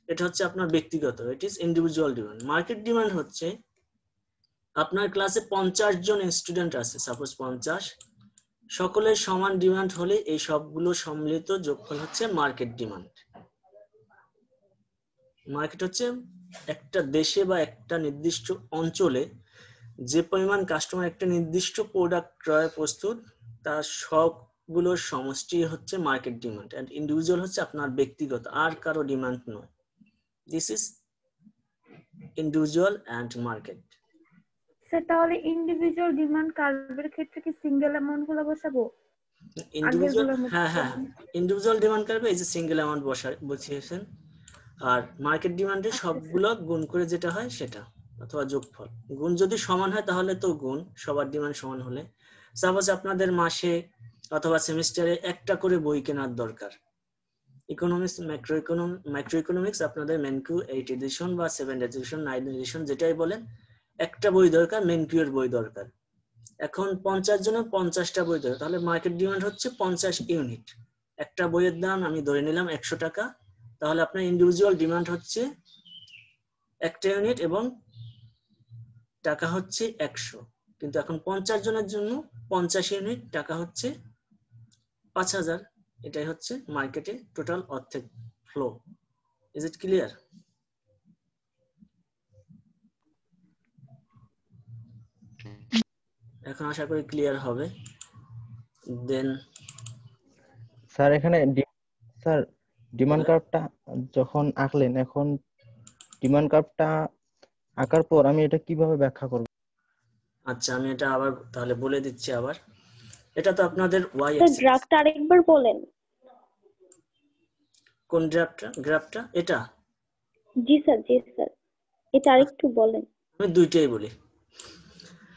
এটা হচ্ছে আপনার ব্যক্তিগত, it is individual demand. Market demand হচ্ছে আপনার ক্লাসে 50 জন স্টুডেন্ট আছে, সাপোজ 50, সকলের সমান ডিমান্ড হলে এই সবগুলো সম্মিলিত যোগফল হচ্ছে মার্কেট ডিমান্ড। মার্কেট হচ্ছে একটা দেশে বা একটা নির্দিষ্ট অঞ্চলে যে পরিমাণ কাস্টমার একটা নির্দিষ্ট প্রোডাক্ট ক্রয় প্রস্তুত, তার সবগুলোর সমষ্টি হচ্ছে মার্কেট ডিমান্ড। এন্ড ইন্ডিভিজুয়াল হচ্ছে আপনার ব্যক্তিগত, আর কারো ডিমান্ড নয়। This is individual and market. Sir তাহলে ইন্ডিভিজুয়াল ডিমান্ড কার্ভের ক্ষেত্রে কি সিঙ্গেল অ্যামাউন্ট গুলো বসাবো? ইন্ডিভিজুয়াল, আগেরগুলোর মতো হ্যাঁ, ইন্ডিভিজুয়াল ডিমান্ড কার্ভে এই যে সিঙ্গেল অ্যামাউন্ট বসিয়েছেন, আর মার্কেট ডিমান্ডে সবগুলো গুণ করে যেটা হয় সেটা, অথবা যোগফল। গুণ যদি সমান হয় তাহলে তো গুণ, সবার ডিমান্ড সমান হলে। সাপোজ আপনাদের মাসে অথবা সেমিস্টারে একটা করে বই কেনার দরকার। ইকোনমিক্স, মাইক্রো ইকোনমিক্স আপনাদের মেনকিউ 8 এডিশন বা 7 এডিশন 9 এডিশন যেটাই বলেন, একটা বই দরকার, মেনকিউর বই দরকার। এখন 50 জনের 50টা বই দরকার, তাহলে মার্কেট ডিমান্ড হচ্ছে 50 ইউনিট। একটা বইয়ের দাম আমি ধরে নিলাম 100 টাকা, তাহলে আপনার ইন্ডিভিজুয়াল ডিমান্ড হচ্ছে একটা ইউনিট এবং টাকা হচ্ছে 100। কিন্তু এখন 50 জনের জন্য 50 ইউনিট, টাকা হচ্ছে 5000। এটাই হচ্ছে মার্কেটে টোটাল অর্থের ফ্লো। Is it clear? এখন আশা করি ক্লিয়ার হবে। দেন স্যার এখানে স্যার ডিমান্ড কার্ভটা যখন আঁকলেন, এখন ডিমান্ড কার্ভটা আঁকার পর আমি এটা কিভাবে ব্যাখ্যা করব? আচ্ছা, আমি এটা আবার তাহলে বলে দিচ্ছি আবার। এটা তো আপনাদের ওয়াই স্যার অ্যাক্সিস। গ্রাফটা আরেকবার বলেন। কোন গ্রাফটা? এটা? জি স্যার, জি স্যার, এটা আরেকটু বলেন। আমি দুইটাই বলি।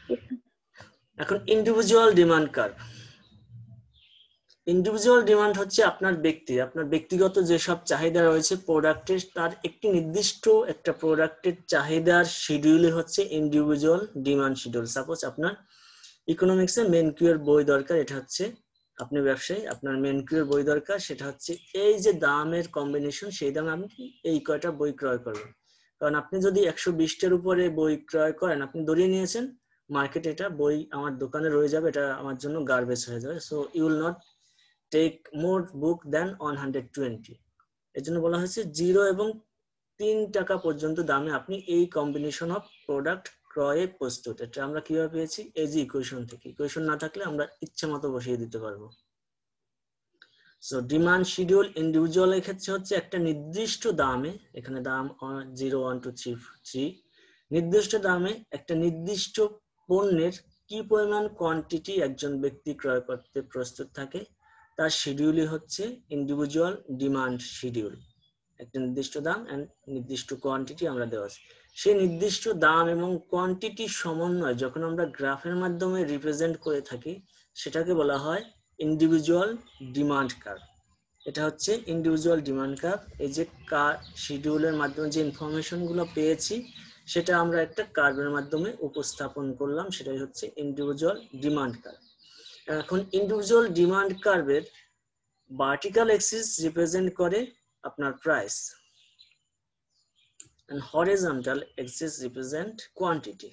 জি স্যার। এখন individual demand curve. Individual demand হচ্ছে আপনার ব্যক্তিগত যেসব চাহিদা রয়েছে প্রোডাক্টের, তার একটি নির্দিষ্ট একটা প্রোডাক্টের চাহিদার শিডিউল হচ্ছে ইন্ডিভিজুয়াল ডিমান্ড শিডিউল। সাপোজ আপনার ইকোনমিক্সে মেনকিউর বই দরকার, এটা হচ্ছে আপনি ব্যবসায়ী, আপনার মেনকিউর বই দরকার, সেটা হচ্ছে এই যে দামের কম্বিনেশন, সেই দামে আপনি এই কয়টা বই ক্রয় করবেন। কারণ আপনি যদি 120টার উপরে বই ক্রয় করেন, আপনি ধরিয়ে নিয়েছেন মার্কেটে এটা বই আমার দোকানে রয়ে যাবে, এটা আমার জন্য গার্বেজ হয়ে যাবে, so you will not take more book than 120। এর জন্য বলা হয়েছে 0 এবং 3 টাকা পর্যন্ত দামে আপনি এই কম্বিনেশন অফ প্রোডাক্ট ক্রয়ে প্রস্তুত। এটা আমরা কিভাবে পেয়েছি? এই যে ইকুয়েশন থেকে। ইকুয়েশন না থাকলে আমরা ইচ্ছা মতো বসিয়ে দিতে পারবো। সো ডিমান্ড শিডিউল ইন্ডিভিজুয়ালের ক্ষেত্রে হচ্ছে একটা নির্দিষ্ট দামে, এখানে দাম 0 1 2 3 3, নির্দিষ্ট দামে একটা নির্দিষ্ট পণ্যের কি পরিমাণ কোয়ান্টিটি একজন ব্যক্তি ক্রয় করতে প্রস্তুত থাকে, তার শিডিউলই হচ্ছে ইন্ডিভিজুয়াল ডিমান্ড শিডিউল। একটা নির্দিষ্ট দাম এন্ড নির্দিষ্ট কোয়ান্টিটি আমরা দেওয়া আছে। সেই নির্দিষ্ট দাম এবং কোয়ান্টিটি সমন্বয় যখন আমরা গ্রাফের মাধ্যমে রিপ্রেজেন্ট করে থাকি, সেটাকে বলা হয় ইন্ডিভিজুয়াল ডিমান্ড কার্ভ। এটা হচ্ছে ইন্ডিভিজুয়াল ডিমান্ড কার্ভ। এই যে শিডিউলের মাধ্যমে যে ইনফরমেশন গুলো পেয়েছি, সেটা আমরা একটা কার্ভের মাধ্যমে উপস্থাপন করলাম, সেটাই হচ্ছে ইন্ডিভিজুয়াল ডিমান্ড কার্ভ। এখন ইন্ডিভিজুয়াল ডিমান্ড কার্ভের ভার্টিক্যাল অ্যাক্সিস রিপ্রেজেন্ট করে আপনার price, and horizontal axis represent quantity.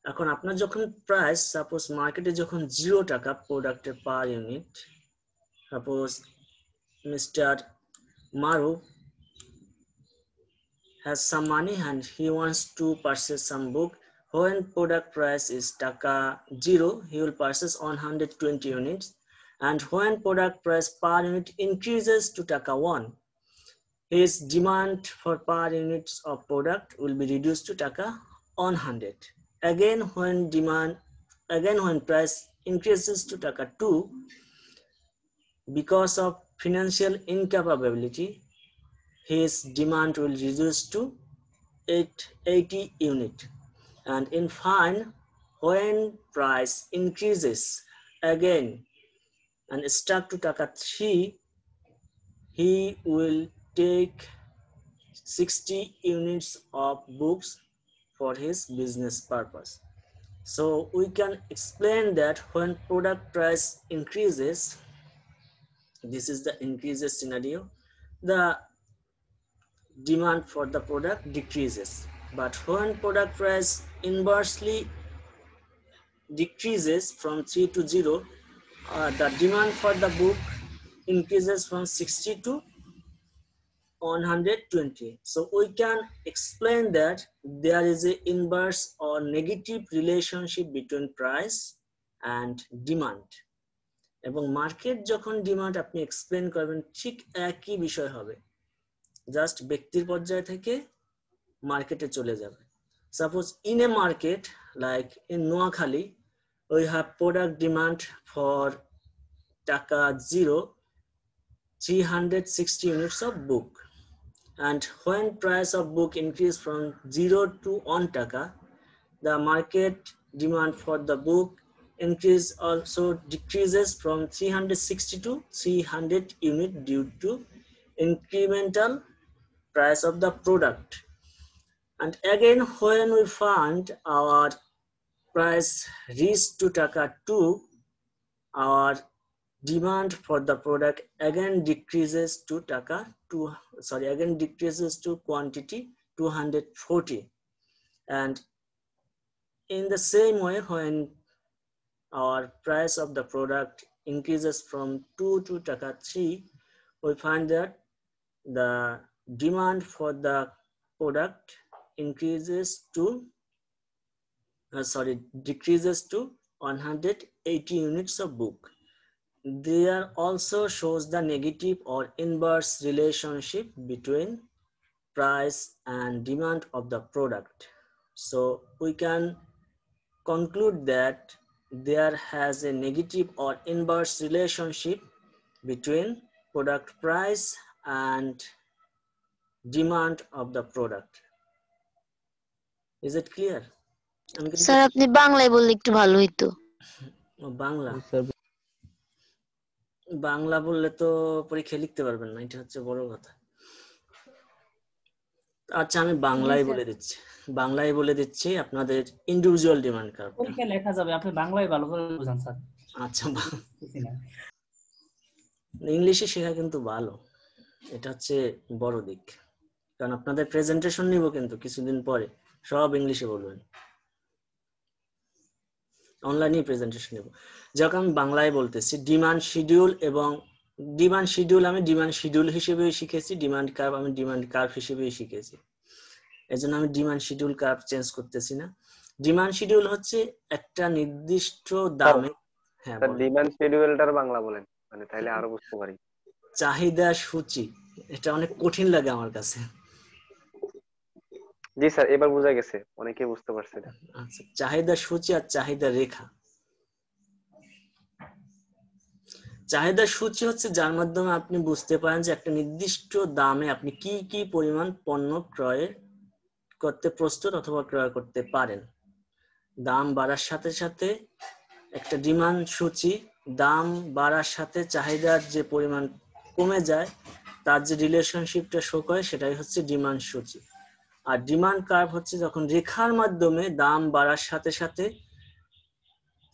এখন আপনার যখন প্রাইস, সাপোজ মার্কেটে যখন 0 টাকা প্রোডাক্টের per unit, suppose mister Maru has some money and he wants to purchase some book. When product price is taka 0, he will purchase 120 units, and when product price per unit increases to taka 1, his demand for per units of product will be reduced to taka 100. Again, when price increases to taka 2, because of financial incapability, his demand will reduce to 80 unit. And in fine, when price increases again and stuck to taka 3, he will take 60 units of books for his business purpose. So we can explain that when product price increases, this is the increases scenario, the demand for the product decreases. But when product price inversely decreases from 3 to 0, the demand for the book increases from 60 to 120. So we can explain that there is an inverse or negative relationship between price and demand. এবং market যখন demand আপনি explain করবেন ঠিক একই বিষয় হবে, just ব্যক্তির পর্যায় থেকে মার্কেটে চলে যাবে। Suppose in a market like in Noakhali, we have product demand for taka 0, 360 units of book. And when price of book increase from 0 to 1 taka, the market demand for the book increase also decreases from 360 to 300 unit due to incremental price of the product. And again, when we find our price reach to taka 2, our demand for the product again decreases to taka 2, again decreases to quantity 240. And in the same way, when our price of the product increases from 2 to taka 3, we find that the demand for the product increases to decreases to 180 units of book. There also shows the negative or inverse relationship between price and demand of the product. So we can conclude that there has a negative or inverse relationship between product price and demand of the product. Is it clear? Sir আপনি বাংলায় বললে একটু ভালো হইতো। বাংলা বাংলা বললে তো পরীক্ষা লিখতে পারবেন না, এটা হচ্ছে বড় কথা। আচ্ছা আমি বাংলায় বলে দিচ্ছি আপনাদের ইন্ডিভিজুয়াল ডিমান্ড কার্ভ। পরীক্ষা লেখা যাবে, আপনি বাংলায় ভালো করে বুঝান স্যার। আচ্ছা ইংলিশে শেখা কিন্তু ভালো, এটা হচ্ছে বড় দিক, কারণ আপনাদের প্রেজেন্টেশন নিব কিন্তু কিছুদিন পরে সব ইংলিশে বলবেন, অনলাইনে প্রেজেন্টেশন নেব। যখন আমি বাংলায় বলতেছি ডিমান্ড শিডিউল, এবং ডিমান্ড শিডিউল আমি ডিমান্ড শিডিউল হিসেবে শিখেছি, ডিমান্ড কার্ভ আমি ডিমান্ড কার্ভ হিসেবে শিখেছি, এজন্য আমি ডিমান্ড শিডিউল কার্ভ চেঞ্জ করতেছি না। ডিমান্ড শিডিউল হচ্ছে একটা নির্দিষ্ট দামে, হ্যাঁ ডিমান্ড শিডিউলটার বাংলা বলেন, মানে তাহলে আরো বুঝতে পারি। চাহিদা সূচি, এটা অনেক কঠিন লাগে আমার কাছে। জি স্যার, এবার বোঝা গেছে, অনেকে বুঝতে পারছে না। আচ্ছা, চাহিদা সূচি আর চাহিদা রেখা। চাহিদা সূচি হচ্ছে যার মাধ্যমে আপনি বুঝতে পারেন যে একটা নির্দিষ্ট দামে আপনি কি কি পরিমাণ পণ্য ক্রয় করতে প্রস্তুত অথবা ক্রয় করতে পারেন। দাম বাড়ার সাথে সাথে একটা ডিমান্ড সূচি, দাম বাড়ার সাথে চাহিদার যে পরিমাণ কমে যায় তার যে রিলেশনশিপটা শো করে সেটাই হচ্ছে ডিমান্ড সূচি। আর ডিমান্ড কার্ভ হচ্ছে যখন রেখার মাধ্যমে দাম বাড়ার সাথে সাথে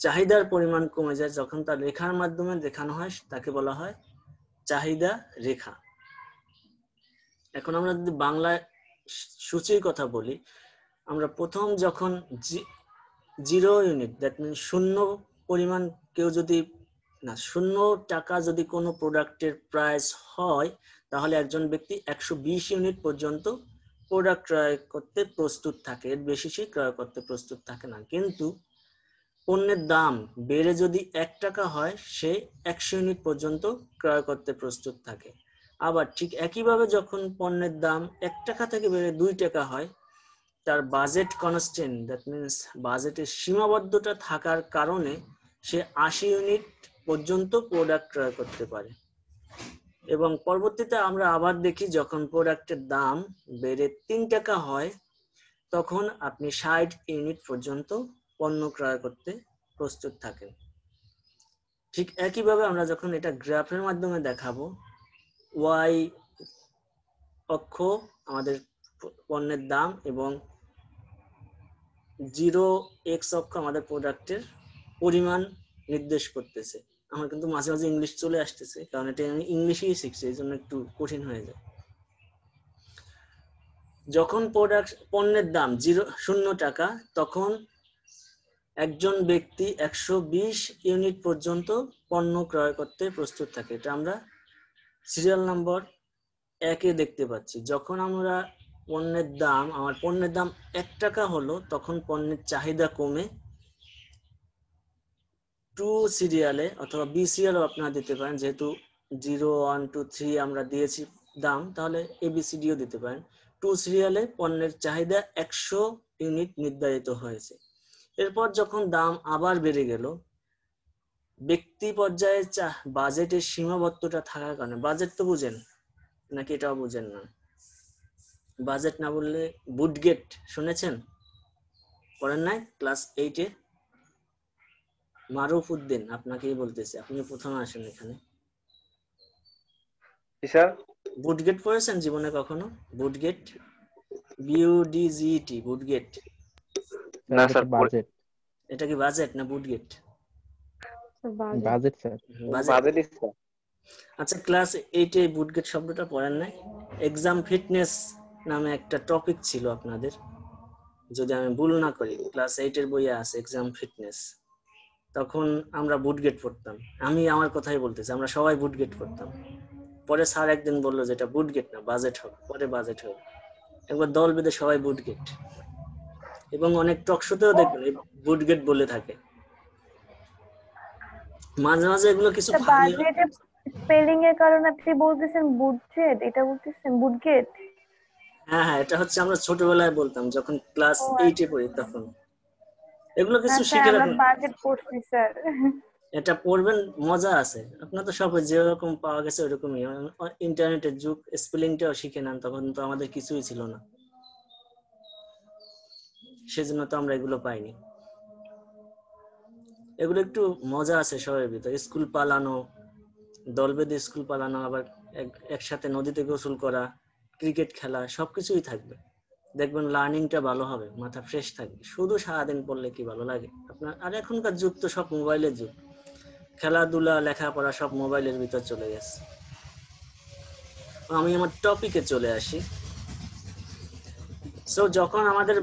চাহিদার পরিমাণ কমে যায়, যখন তার রেখার মাধ্যমে দেখানো হয় তাকে বলা হয় চাহিদা রেখা। এখন আমরা যদি বাংলায় সূচির কথা বলি, আমরা প্রথম যখন 0 ইউনিট, দ্যাট মিন শূন্য পরিমাণ, কেউ যদি না 0 টাকা যদি কোনো প্রোডাক্টের প্রাইস হয়, তাহলে একজন ব্যক্তি 120 ইউনিট পর্যন্ত প্রোডাক্ট ক্রয় করতে প্রস্তুত থাকে, এর বেশি সে ক্রয় করতে প্রস্তুত থাকে না। কিন্তু পণ্যের দাম বেড়ে যদি 1 টাকা হয়, সে 100 ইউনিট পর্যন্ত ক্রয় করতে প্রস্তুত থাকে। আবার ঠিক একইভাবে যখন পণ্যের দাম 1 টাকা থেকে বেড়ে 2 টাকা হয়, তার বাজেট কনস্ট্যান্ট, দ্যাট মিনস বাজেটের সীমাবদ্ধতা থাকার কারণে সে 80 ইউনিট পর্যন্ত প্রোডাক্ট ক্রয় করতে পারে। এবং পরবর্তীতে আমরা আবার দেখি যখন প্রোডাক্টের দাম বেড়ে 3 টাকা হয়, তখন আপনি 60 ইউনিট পর্যন্ত পণ্য ক্রয় করতে প্রস্তুত থাকেন। ঠিক একইভাবে আমরা যখন এটা গ্রাফের মাধ্যমে দেখাবো, ওয়াই অক্ষ আমাদের পণ্যের দাম এবং 0x অক্ষ আমাদের প্রোডাক্টের পরিমাণ নির্দেশ করতেছে। আমার কিন্তু মাঝে মাঝে ইংলিশ চলে আসতেছে, কারণ এটা আমি ইংলিশেই শিখছি, এই জন্য একটু কঠিন হয়ে যায়। যখন পণ্যের দাম 0 টাকা, তখন একজন ব্যক্তি 120 ইউনিট পর্যন্ত পণ্য ক্রয় করতে প্রস্তুত থাকে। এটা আমরা সিরিয়াল নাম্বার 1-এ দেখতে পাচ্ছি। যখন আমরা আমার পণ্যের দাম 1 টাকা হলো, তখন পণ্যের চাহিদা কমে 2 সিরিয়ালে অথবা বি সিরিয়ালও আপনারা দিতে পারেন, যেহেতু 0, 1, 2, 3 আমরা দিয়েছি দাম, তাহলে ABCDও দিতে পারেন। 2 সিরিয়ালে পণ্যের চাহিদা 100 ইউনিট নির্ধারিত হয়েছে। এরপর যখন দাম আবার বেড়ে গেল, ব্যক্তি পর্যায়ে বাজেটের সীমাবদ্ধতা থাকার কারণে, বাজেট তো বুঝেন নাকি এটাও বুঝেন না? বাজেট না বললে বুটগেট শুনেছেন? পড়েন নাই ক্লাস 8-এ? মারুফ উদ্দিন, আপনাকেই বলতেছি, আপনি প্রথমে আসেন এখানে। কি স্যার? বুটগেট পড়েছেন জীবনে কখনো? বুটগেট, BUDGET, বুটগেট। না স্যার, বাজেট। এটা কি বাজেট না বুটগেট? Budget sir. বাজেটই স্যার। আচ্ছা, ক্লাস 8-এ বুটগেট শব্দটা পড়েন নাই? এক্সাম ফিটনেস নামে একটা টপিক ছিল আপনাদের, যদি আমি ভুল না করি, ক্লাস 8-এর বইয়ে আছে এক্সাম ফিটনেস। তখন আমরা বুটগেট পড়তাম। আমি আমার কথাই বলতেছি, আমরা সবাই বুটগেট পড়তাম। পরে স্যার একদিন বললো যে এটা বুটগেট না, বাজেট হবে। পরে বাজেট হবে। একবার দল বেঁধে সবাই বুটগেট, এবং অনেক টক শোতেও দেখবেন এই বুটগেট বলে থাকে। মাঝে মাঝে এগুলো কিছু বাজেটের স্পেলিং এর কারণে আপনি বলতেছেন বুটগেট, এটা বলতেছেন বুটগেট? হ্যাঁ, এটা হচ্ছে আমরা ছোটবেলায় বলতাম যখন ক্লাস 8-এ পড়ি, তখন এগুলো কিছু শিখে রাখুন। বাজেট পড়ছি স্যার। এটা পড়বেন, মজা আছে। আপনার তো সব যেরকম পাওয়া গেছে ওইরকমই, ইন্টারনেটের যুগ, স্পেলিংটাও শিখে নেন। তখন তো আমাদের কিছুই ছিল না, সেজন্য তো আমরা এগুলো পাইনি। এগুলো একটু মজা আছে সবার ভিতরে। স্কুল পালানো, দল বেঁধে স্কুল পালানো, আবার একসাথে নদীতে গোসল করা, ক্রিকেট খেলা, সবকিছুই থাকবে। দেখবেন লার্নিংটা ভালো হবে, মাথা ফ্রেশ থাকবে। শুধু সারাদিন পড়লে কি ভালো লাগে আপনার? আর এখনকার যুগ তো সব মোবাইলের যুগ, খেলাধুলা, লেখাপড়া সব মোবাইলের ভিতর চলে গেছে। আমি আমার টপিকে চলে আসি। সো যখন আমাদের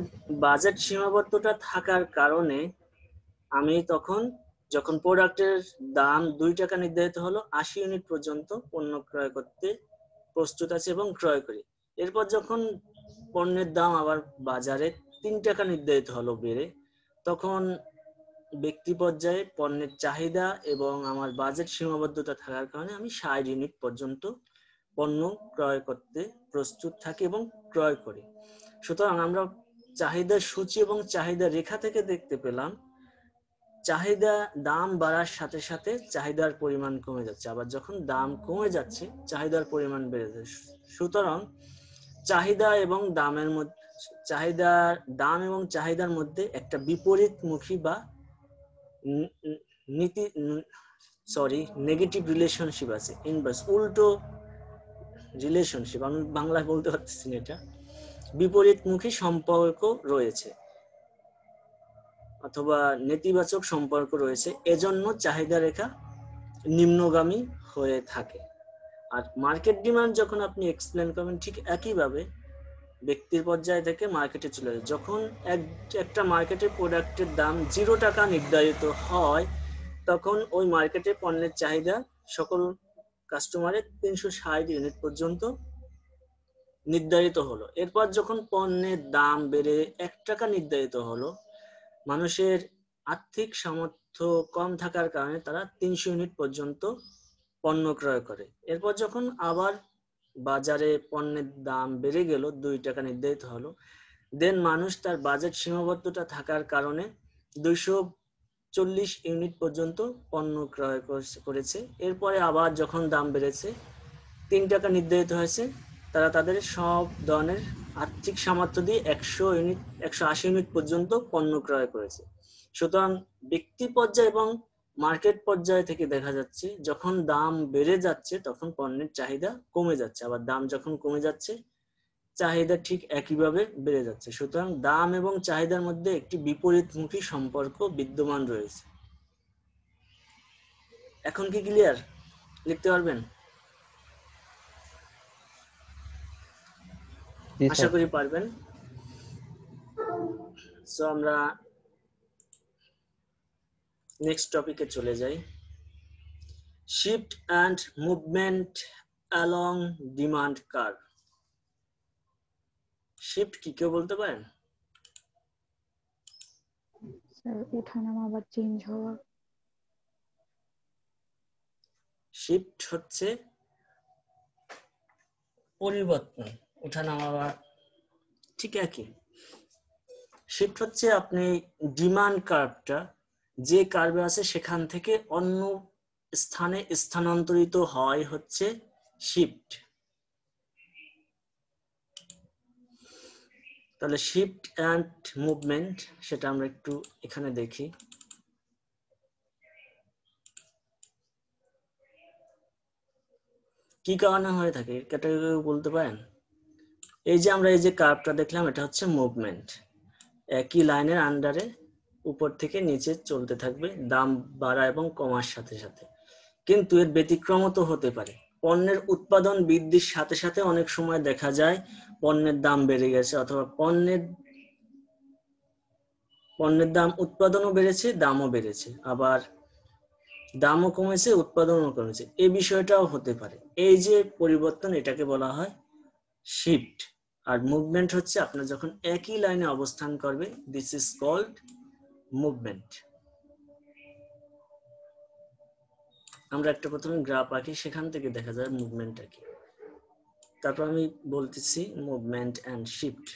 বাজেট সীমাবদ্ধতা থাকার কারণে আমি যখন প্রোডাক্টের দাম 2 টাকা নির্ধারিত হলো, 80 ইউনিট পর্যন্ত পণ্য ক্রয় করতে প্রস্তুত আছি এবং ক্রয় করি। এরপর যখন পণ্যের দাম আবার বাজারে 3 টাকা নির্ধারিত হলো বেড়ে, তখন ব্যক্তি পর্যায়ে পণ্যের চাহিদা এবং আমার বাজেট সীমাবদ্ধতা থাকার কারণে আমি 60 ইউনিট পর্যন্ত পণ্য ক্রয় করতে প্রস্তুত থাকি এবং ক্রয় করি। সুতরাং আমরা চাহিদার সূচি এবং চাহিদা রেখা থেকে দেখতে পেলাম, চাহিদা দাম বাড়ার সাথে সাথে চাহিদার পরিমাণ কমে যাচ্ছে, আবার যখন দাম কমে যাচ্ছে চাহিদার পরিমাণ বেড়ে যাচ্ছে। সুতরাং চাহিদা এবং দাম এবং চাহিদার মধ্যে একটা বিপরীতমুখী বা নেগেটিভ রিলেশনশিপ আছে, ইনভার্স, উল্টো রিলেশনশিপ, আমি বাংলায় বলতে পারতেছি না, এটা বিপরীতমুখী সম্পর্ক রয়েছে অথবা নেতিবাচক সম্পর্ক রয়েছে। এজন্য চাহিদা রেখা নিম্নগামী হয়ে থাকে। আর মার্কেট ডিমান্ড যখন আপনি এক্সপ্লেন করবেন, ঠিক একইভাবে ব্যক্তির পর্যায় থেকে মার্কেটে চলে যায়। যখন একটা মার্কেটে প্রোডাক্টের দাম 0 টাকা নির্ধারিত হয়, তখন ওই মার্কেটে পণ্যের চাহিদা সকল কাস্টমারের 360 ইউনিট পর্যন্ত নির্ধারিত হলো। এরপর যখন পণ্যের দাম বেড়ে 1 টাকা নির্ধারিত হলো, মানুষের আর্থিক সামর্থ্য কম থাকার কারণে তারা 300 ইউনিট পর্যন্ত পণ্য ক্রয় করে। এরপর যখন আবার বাজারে পণ্যের দাম বেড়ে গেল, 2 টাকা নির্ধারিত হলো, দেন মানুষ তার বাজেট সীমাবদ্ধতা থাকার কারণে 240 ইউনিট পর্যন্ত পণ্য ক্রয় করেছে। এরপরে আবার যখন দাম বেড়েছে, 3 টাকা নির্ধারিত হয়েছে, তারা তাদের সব ধরনের আর্থিক সামর্থ্য দিয়ে 180 ইউনিট পর্যন্ত পণ্য ক্রয় করেছে। সুতরাং ব্যক্তি পর্যায়ে এবং মার্কেট পর্যায়ে থেকে দেখা যাচ্ছে যখন দাম বেড়ে যাচ্ছে তখন পণ্যের চাহিদা কমে যাচ্ছে, আবার দাম যখন কমে যাচ্ছে চাহিদা ঠিক একইভাবে বেড়ে যাচ্ছে। সুতরাং দাম এবং চাহিদার মধ্যে একটি বিপরীতমুখী সম্পর্ক বিদ্যমান রয়েছে। এখন কি ক্লিয়ার? লিখতে পারবেন? জি আশা স্যার। করি পারবেন। সো আমরা নেক্সট টপিকে চলে যাই। Shift and movement along demand curve. Shift কি কেউ বলতে পারেন? স্যার ওঠানামা আবার চেঞ্জ হওয়া। শিফট হচ্ছে পরিবর্তন, ওঠানামা ঠিক একই। শিফট হচ্ছে আপনি ডিমান্ড কার্ভটা যে কার্ভে আছে সেখান থেকে অন্য স্থানে স্থানান্তরিত হয় হচ্ছে শিফট। তাহলে শিফট অ্যান্ড মুভমেন্ট সেটা আমরা একটু এখানে দেখি। কি কারণে হয়ে থাকে ক্যাটাগরি বলতে পারেন? এই যে আমরা এই যে কার্ভটা দেখলাম এটা হচ্ছে মুভমেন্ট, একই লাইনের আন্ডারে উপর থেকে নিচে চলতে থাকবে দাম বাড়া এবং কমার সাথে সাথে। কিন্তু এর ব্যতিক্রমও তো হতে পারে। পণ্যের উৎপাদন বৃদ্ধির সাথে সাথে অনেক সময় দেখা যায় পণ্যের দাম বেড়ে গেছে, অথবা পণ্যের দাম উৎপাদনও বেড়েছে দামও বেড়েছে, আবার দামও কমেছে উৎপাদনও কমেছে, এই বিষয়টাও হতে পারে। এই যে পরিবর্তন এটাকে বলা হয় শিফট। আর মুভমেন্ট হচ্ছে আপনার যখন একই লাইনে অবস্থান করবে, দিস ইজ কল্ড মুভমেন্ট। আমরা একটা প্রথমে গ্রাফ আঁকি, সেখান থেকে দেখা যায় মুভমেন্টটা কি, তারপর আমি বলতেছি movement and shift.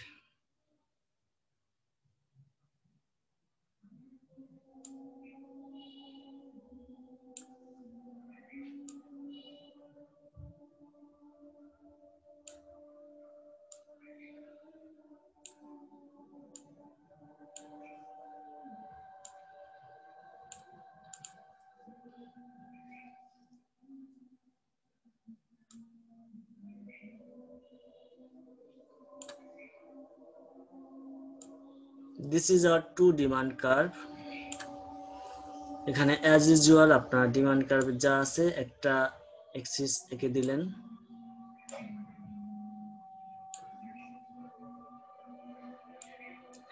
This is our two demand curve. এখানে as usual আপনার ডিমান্ড কার্ভ যা আছে একটা এক্সিস এঁকে দিলেন,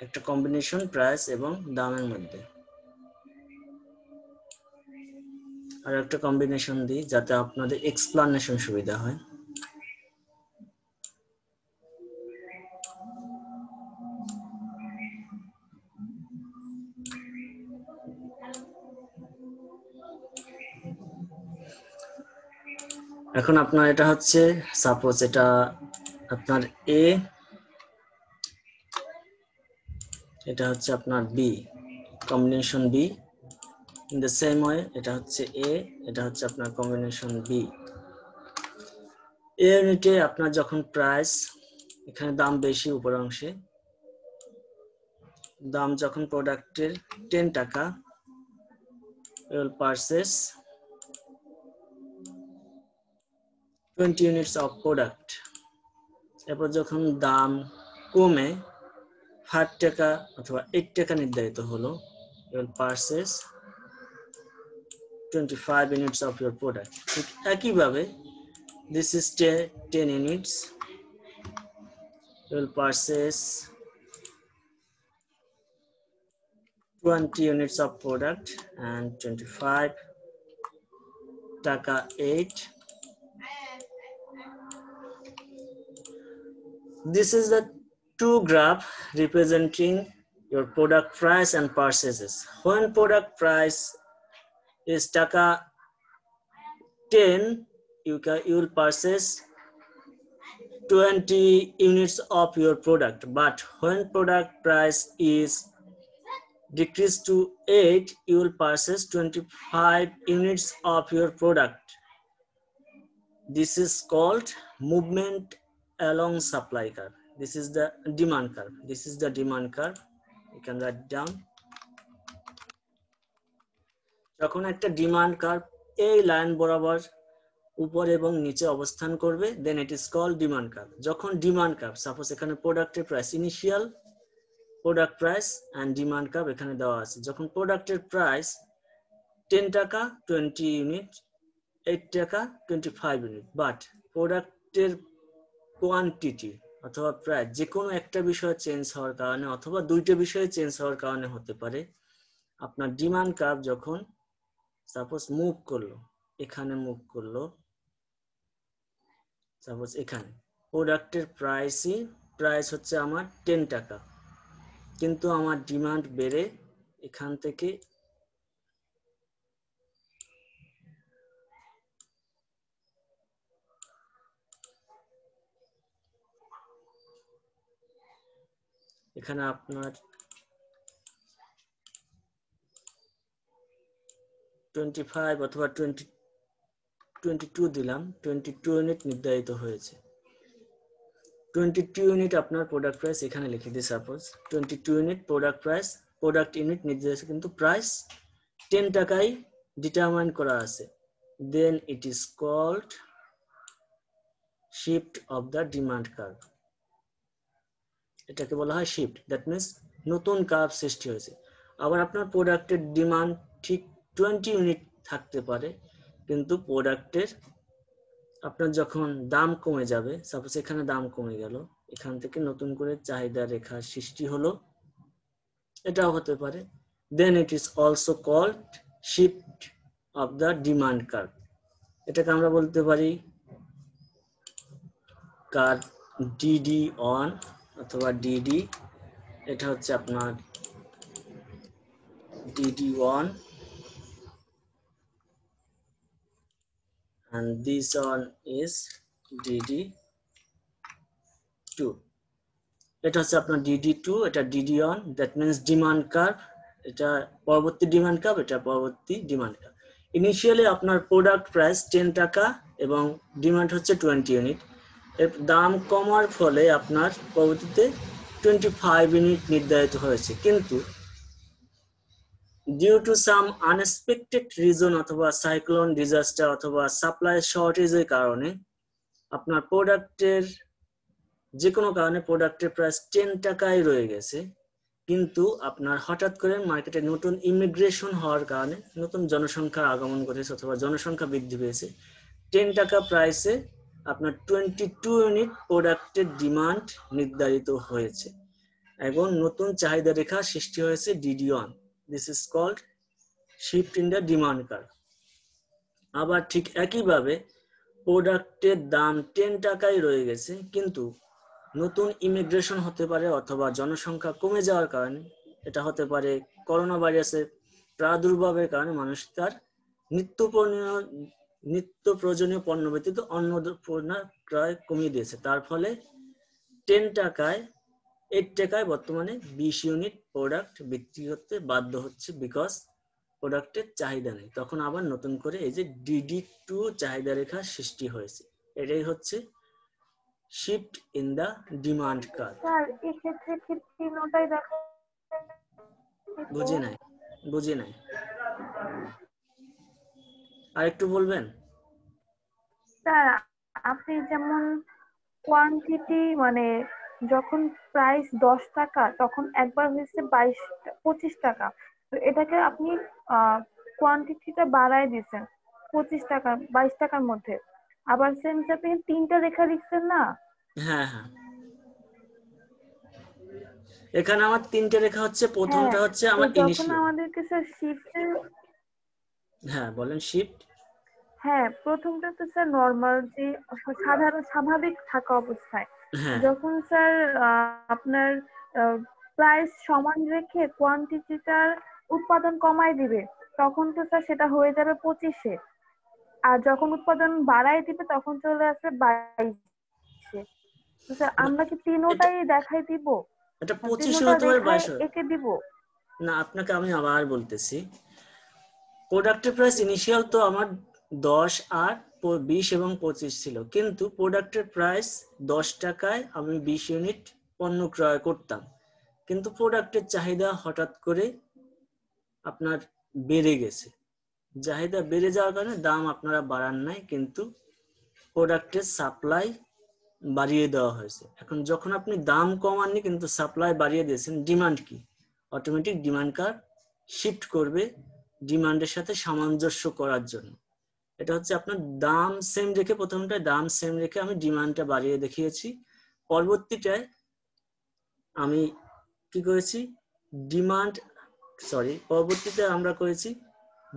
একটা কম্বিনেশন প্রাইস এবং দামের মধ্যে, আর একটা কম্বিনেশন দিই যাতে আপনাদের এক্সপ্লানেশন সুবিধা হয়। এখন আপনার এটা হচ্ছে সাপোজ এটা আপনার এ, এটা হচ্ছে আপনার B, combination B. In the same way এটা হচ্ছে এ, এটা হচ্ছে আপনার কম্বিনেশন বি। এ ইউনিটে আপনার যখন প্রাইস, এখানে দাম বেশি উপর অংশে, দাম যখন প্রোডাক্টের 10 টাকা, you will purchase 20 units of product। এরপর যখন দাম কমে 5 টাকা অথবা 8 টাকা নির্ধারিত হলো, you will purchase 25 units of your product। ঠিক একইভাবে this is 10 units, you will purchase 20 units of product and 25 taka 8। This is the two graph representing your product price and purchases. When product price is taka 10, you will purchase 20 units of your product, but when product price is decreased to 8, you will purchase 25 units of your product. This is called movement along supply curve। This is the demand curve. This is the demand curve. You can write down. যখন একটা demand curve এই line বরাবর উপর এবং নিচে অবস্থান করবে, then it is called demand curve. যখন ডিমান্ড কার্ভ, সাপোজ এখানে প্রোডাক্টের price, initial product price and demand curve এখানে দেওয়া আছে। যখন প্রোডাক্টের প্রাইস 10 টাকা 20 ইউনিট, 8 টাকা 25 ইউনিট, বাট প্রোডাক্টের কোয়ান্টিটি অথবা প্রাইস যে কোনো একটা বিষয় চেঞ্জ হওয়ার কারণে অথবা দুইটা বিষয় চেঞ্জ হওয়ার কারণে হতে পারে, আপনার ডিমান্ড কার্ভ যখন সাপোজ মুভ করলো, এখানে মুভ করলো, সাপোজ এখানে প্রোডাক্টের প্রাইস হচ্ছে আমার 10 টাকা, কিন্তু আমার ডিমান্ড বেড়ে এখান থেকে এখানে আপনার 25 অথবা 22 দিলাম, 22 ইউনিট নির্ধারিত হয়েছে। 22 ইউনিট আপনার প্রোডাক্ট প্রাইস এখানে লিখে দিই, suppose 22 unit product price, product unit নির্ধারিত, কিন্তু প্রাইস 10 টাকায় ডিটারমাইন করা আছে, then it is called shift of the demand curve. এটাকে বলা হয় শিফট, দ্যাট মিনস নতুন কার্ভ সৃষ্টি হয়েছে। আবার আপনার প্রোডাক্টের ডিমান্ড ঠিক 20 ইউনিট থাকতে পারে, কিন্তু প্রোডাক্টের আপনার যখন দাম কমে যাবে, সাপোজ এখানে দাম কমে গেল, এখান থেকে নতুন করে চাহিদা রেখা সৃষ্টি হলো, এটাও হতে পারে, then it is also called shift of the demand curve. এটাকে আমরা বলতে পারি কার্ভ ডিডি অন অথবা ডিডি, এটা হচ্ছে আপনার DD1 and this one is DD2. এটা হচ্ছে আপনার DD2, এটা DD1, that means demand curve, এটা পরবর্তী ডিমান্ড কার্ভ, এটা পরবর্তী ডিমান্ড কার্ভ। ইনিশিয়ালি আপনার প্রোডাক্ট প্রাইস 10 টাকা এবং ডিমান্ড হচ্ছে 20 ইউনিট, এর দাম কমার ফলে আপনার পরবর্তীতে 25 ইউনিট নির্ধারিত হয়েছে, কিন্তু due to some unexpected reason অথবা সাইক্লোন ডিজাস্টার অথবা সাপ্লাই শর্টেজের কারণে আপনার প্রোডাক্টের যে কোনো কারণে প্রোডাক্টের প্রাইস 10 টাকায় রয়ে গেছে, কিন্তু আপনার হঠাৎ করে মার্কেটে নতুন ইমিগ্রেশন হওয়ার কারণে নতুন জনসংখ্যার আগমন ঘটেছে অথবা জনসংখ্যা বৃদ্ধি পেয়েছে, 10 টাকা প্রাইসে আপনার 22 ইউনিট প্রোডাক্টের ডিমান্ড নির্ধারিত হয়েছে এবং নতুন চাহিদা রেখা সৃষ্টি হয়েছে DD1. This is called shift in the demand curve. আবার ঠিক একইভাবে প্রোডাক্টের দাম 10 টাকায় রয়ে গেছে, কিন্তু নতুন ইমিগ্রেশন হতে পারে অথবা জনসংখ্যা কমে যাওয়ার কারণে, এটা হতে পারে করোনা ভাইরাসের প্রাদুর্ভাবের কারণে মানুষ তার নিত্য প্রয়োজনীয় পণ্য ব্যতীত অন্য পণ্য ক্রয় কমিয়ে দিয়েছে, তার ফলে 10 টাকায় 8 টাকায় বর্তমানে 20 ইউনিট প্রোডাক্ট বিক্রি করতে বাধ্য হচ্ছে, বিকজ প্রোডাক্টের চাহিদা নেই। তখন আবার নতুন করে এই যে DD2 চাহিদা রেখা সৃষ্টি হয়েছে, এটাই হচ্ছে shift in the demand curve. Sir এই ক্ষেত্রে কি তিনটাই দেখা বুঝি নাই আরেকটু বলবেন? স্যার আপনি যেমন কোয়ান্টিটি মানে যখন প্রাইস 10 টাকা তখন একবার হয়েছে 25 টাকা, তো এটাকে আপনি কোয়ান্টিটিটা বাড়ায় দিয়েছেন 25 টাকা 22 টাকার মধ্যে, আবার সেম আপনি 3টা রেখা লিখছেন না? হ্যাঁ, এখানে আমার 3টে রেখা হচ্ছে, প্রথমটা হচ্ছে আমার ইনিশিয়াল। যখন আমাদেরকে স্যার শিফটের, হ্যাঁ বলেন শিফট। হ্যাঁ প্রথমটা তো স্যার নরমাল যে সাধারণ স্বাভাবিক থাকা অবস্থায়, যখন স্যার আপনার প্রাইস সমান রেখে কোয়ান্টিটিটার উৎপাদন কমাই দিবে, তখন তো স্যার সেটা হয়ে যাবে 25-এ, আর যখন উৎপাদন বাড়াই দিবে তখন চলে আসবে 22-এ। তো স্যার আমরা কি তিনটাই দেখাই দিব? এটা 25 হতে পারে 22 একে দিব না? আপনাকে আমি আবার বলতেছি, প্রোডাক্টের প্রাইস ইনিশিয়াল তো আমার 10 আর 20 এবং 25 ছিল, কিন্তু প্রোডাক্টের প্রাইস 10 টাকায় আমি 20 ইউনিট পণ্য ক্রয় করতাম, কিন্তু প্রোডাক্টের চাহিদা হঠাৎ করে আপনার বেড়ে গেছে। চাহিদা বেড়ে যাওয়ার কারণে দাম আপনারা বাড়ান নাই, কিন্তু প্রোডাক্টের সাপ্লাই বাড়িয়ে দেওয়া হয়েছে। এখন যখন আপনি দাম কমাননি কিন্তু সাপ্লাই বাড়িয়ে দিয়েছেন, ডিমান্ড কি? অটোমেটিক ডিমান্ড কার্ভ শিফট করবে ডিমান্ডের সাথে সামঞ্জস্য করার জন্য। এটা হচ্ছে আপনার দাম সেম রেখে, প্রথমটায় দাম সেম রেখে আমি ডিমান্ডটা বাড়িয়ে দেখিয়েছি, পরবর্তীটায় আমি কি করেছি, পরবর্তীতে আমরা করেছি